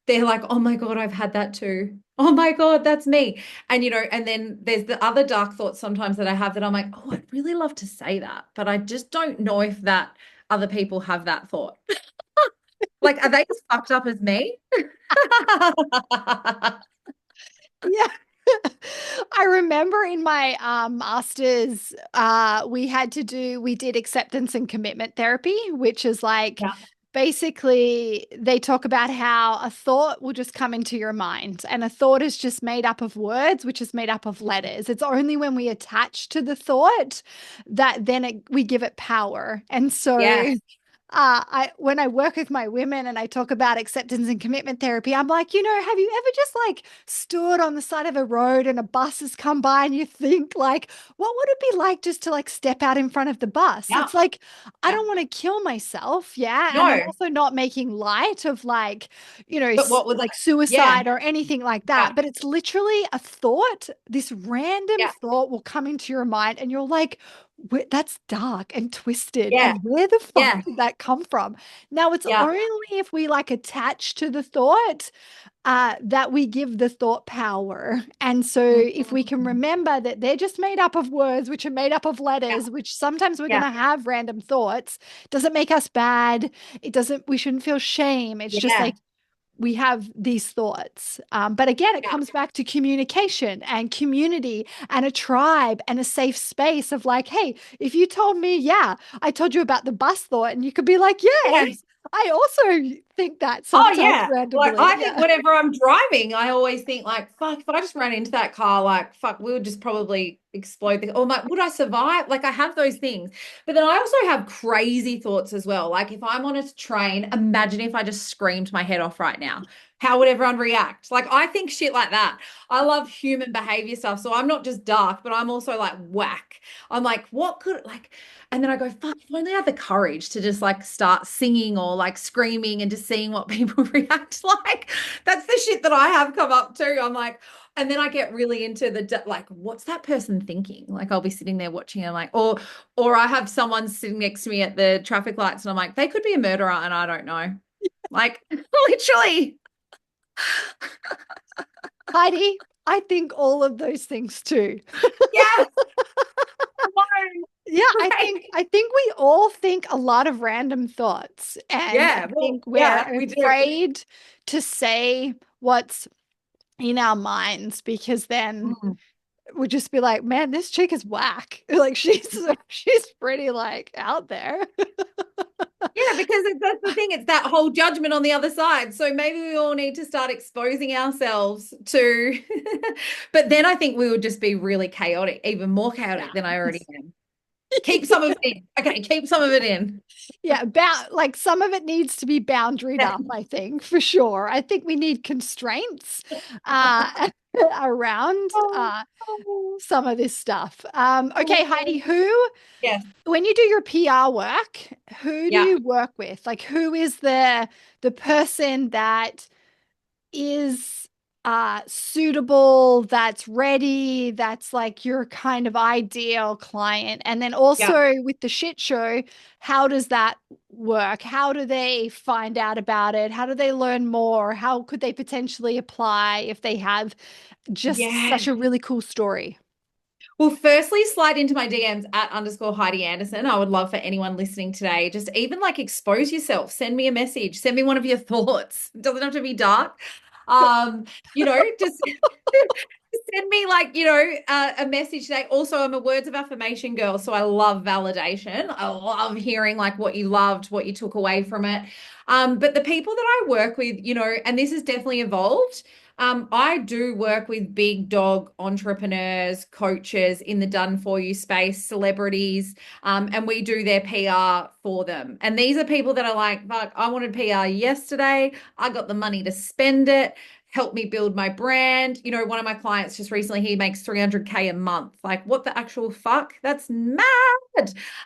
they're like, oh my God, I've had that too. Oh my God, that's me. And, and then there's the other dark thoughts sometimes that I have that I'm like, oh, I'd really love to say that, but I just don't know if that other people have that thought. Like, are they as fucked up as me? Yeah. I remember in my master's, we did acceptance and commitment therapy, which is like Yeah, basically they talk about how a thought will just come into your mind, and a thought is just made up of words, which is made up of letters. It's only when we attach to the thought that then we give it power. And so yes, I when I work with my women and I talk about acceptance and commitment therapy, I'm like, have you ever just like stood on the side of a road and a bus has come by and you think like, what would it be like just to like step out in front of the bus? yeah, It's like, I yeah. don't want to kill myself, yeah, and I'm No, also not making light of like, but what was that? like Yeah, suicide or anything like yeah, that, but it's literally a thought. This random yeah, thought will come into your mind and you're like, that's dark and twisted. yeah, And where the fuck yeah, did that come from? Now, it's yeah. only if we like attach to the thought that we give the thought power. And so, if we can Mm. remember that they're just made up of words, which are made up of Yeah, letters, which sometimes we're going yeah, to have random thoughts, doesn't make us bad. It doesn't, we shouldn't feel shame. It's just yeah, like we have these thoughts. But again, it yeah, comes back to communication and community and a tribe and a safe space of like, hey, if you told me, yeah, I told you about the bus thought, and you could be like, yeah. yes, I also think that Oh sometimes yeah. Like randomly. I think Yeah. whenever I'm driving, I always think like, fuck, if I just ran into that car, like, fuck, we would just probably explode or like, would I survive? Like I have those things. But then I also have crazy thoughts as well. Like if I'm on a train, imagine if I just screamed my head off right now. How would everyone react? Like I think shit like that. I love human behavior stuff. So I'm not just dark, but I'm also like whack. I'm like, what could like and then I go, fuck, if only I had the courage to just like start singing or like screaming and just seeing what people react like. That's the shit that I have come up to. I'm like, and then I get really into the like, what's that person thinking? Like I'll be sitting there watching and like, or I have someone sitting next to me at the traffic lights and I'm like, they could be a murderer and I don't know. Like literally. Heidi, I think all of those things too. Yeah. Yeah, I think we all think a lot of random thoughts, and I Yeah. Well, think we're yeah, we do. afraid to say what's in our minds because then Mm. we'd just be like, man, this chick is whack. Like she's pretty like out there. Yeah, because that's the thing. It's that whole judgment on the other side. So maybe we all need to start exposing ourselves to, but then I think we would just be really chaotic, even more chaotic than I already am. Keep some of it in. Okay, keep some of it in. Yeah, about like some of it needs to be boundaried up, I think, for sure. I think we need constraints uh around some of this stuff. Okay, Heidi, who Yes. when you do your PR work, who do Yeah. you work with? Like who is the person that is suitable, that's ready, that's like your kind of ideal client? And then Yeah. also with the shit show, how does that work? How do they find out about it? How do they learn more? How could they potentially apply if they have just Yeah. such a really cool story? Well, firstly, slide into my DMs at underscore Heidi Anderson. I would love for anyone listening today, just even like expose yourself, send me a message, send me one of your thoughts. It doesn't have to be dark. Just send me like, a message today. Also, I'm a words of affirmation girl, so I love validation. I love hearing like what you loved, what you took away from it. But the people that I work with, and this has definitely evolved. I do work with big dog entrepreneurs, coaches in the done for you space, celebrities, and we do their PR for them. And these are people that are like, fuck, I wanted PR yesterday. I got the money to spend it, help me build my brand. One of my clients just recently, he makes 300K a month. Like, what the actual fuck? That's mad.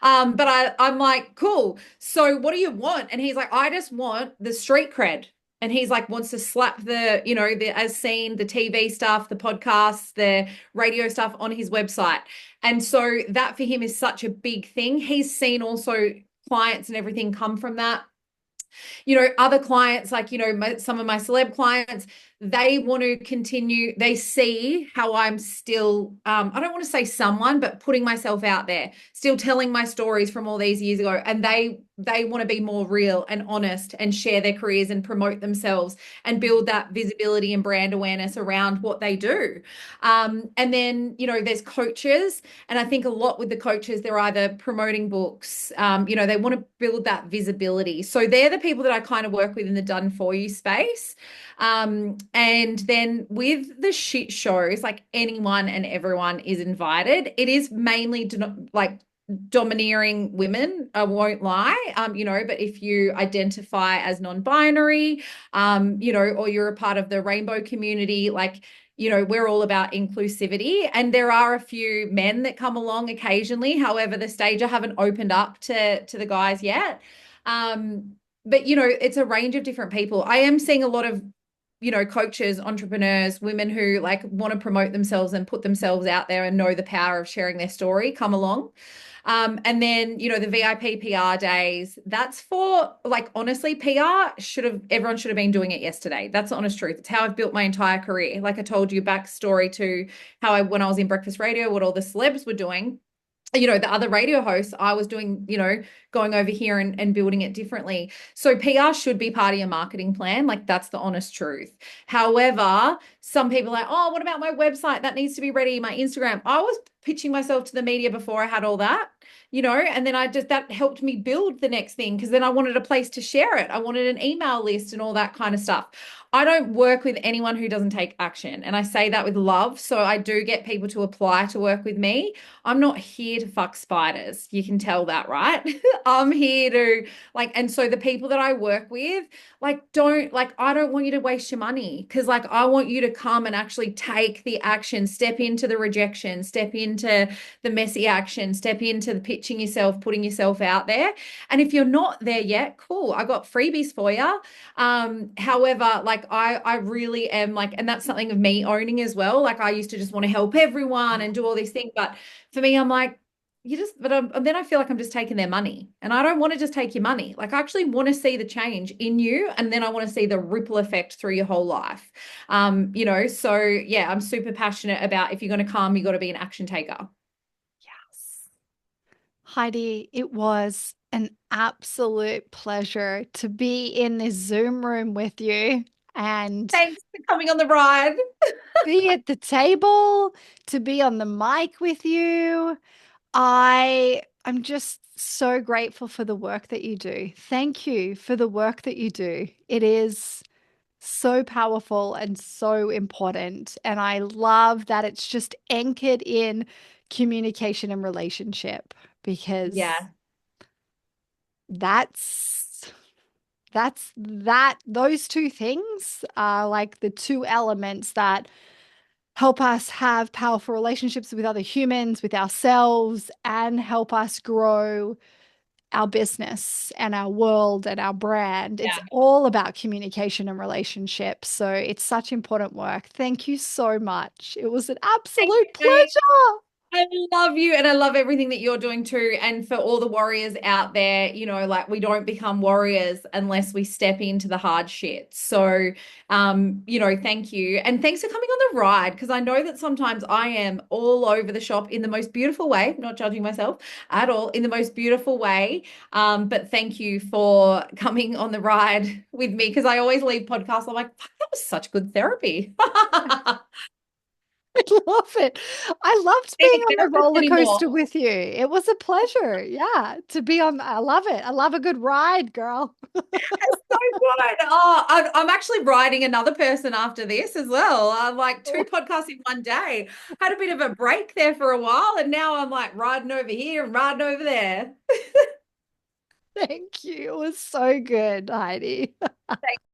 But I'm like, cool. So what do you want? And he's like, I just want the street cred. And he's like, wants to slap the as seen, the TV stuff, the podcasts, the radio stuff on his website. And so that for him is such a big thing. He's seen also clients and everything come from that. Other clients, like, some of my celeb clients, they want to continue, they see how I'm still, I don't want to say someone, but putting myself out there, still telling my stories from all these years ago. And they want to be more real and honest and share their careers and promote themselves and build that visibility and brand awareness around what they do. And then, there's coaches. And I think a lot with the coaches, they're either promoting books, they want to build that visibility. So they're the people that I kind of work with in the done for you space. And then with the shit shows, like anyone and everyone is invited. It is mainly like domineering women, I won't lie. But if you identify as non-binary, or you're a part of the rainbow community, like, we're all about inclusivity. And there are a few men that come along occasionally. However, the stage I haven't opened up to the guys yet. But it's a range of different people. I am seeing a lot of coaches, entrepreneurs, women who like want to promote themselves and put themselves out there and know the power of sharing their story come along. And then, the VIP PR days, that's for like, honestly, everyone should have been doing it yesterday. That's the honest truth. It's how I've built my entire career. Like I told you, backstory to when I was in breakfast radio, what all the celebs were doing. The other radio hosts, I was doing, going over here and building it differently. So PR should be part of your marketing plan. Like that's the honest truth. However, some people are like, oh, what about my website? That needs to be ready. My Instagram. I was pitching myself to the media before I had all that, and then that helped me build the next thing because then I wanted a place to share it. I wanted an email list and all that kind of stuff. I don't work with anyone who doesn't take action. And I say that with love. So I do get people to apply to work with me. I'm not here to fuck spiders. You can tell that, right? I'm here to and so the people that I work with, I don't want you to waste your money because I want you to come and actually take the action, step into the rejection, step into the messy action, step into the pitching yourself, putting yourself out there. And if you're not there yet, cool. I got freebies for you. However, I really am and that's something of me owning as well. I used to just want to help everyone and do all these things. But for me, I'm like, then I feel like I'm just taking their money and I don't want to just take your money. I actually want to see the change in you. And then I want to see the ripple effect through your whole life. So yeah, I'm super passionate about if you're going to come, you got to be an action taker. Yes. Heidi, it was an absolute pleasure to be in this Zoom room with you and Thanks for coming on the ride. be at the table, to be on the mic with you. I'm just so grateful for the work that you do. Thank you for the work that you do. It is so powerful and so important. And I love that it's just anchored in communication and relationship because Yeah. that's those two things are like the two elements that help us have powerful relationships with other humans, with ourselves, and help us grow our business and our world and our brand. It's Yeah. all about communication and relationships. So it's such important work. Thank you so much. It was an Thank absolute you. pleasure. I love you and I love everything that you're doing too. And for all the warriors out there, we don't become warriors unless we step into the hard shit. So, thank you. And thanks for coming on the ride because I know that sometimes I am all over the shop in the most beautiful way, not judging myself at all, in the most beautiful way. But thank you for coming on the ride with me because I always leave podcasts. I'm like, fuck, that was such good therapy. I love it. I loved Need being a on the therapist roller anymore. coaster with you. It was a pleasure. Yeah, to be on. I love it. I love a good ride, girl. It's so good. Oh, I'm actually writing another person after this as well. I'm like two podcasts in one day. Had a bit of a break there for a while, and now I'm like riding over here and riding over there. Thank you. It was so good, Heidi.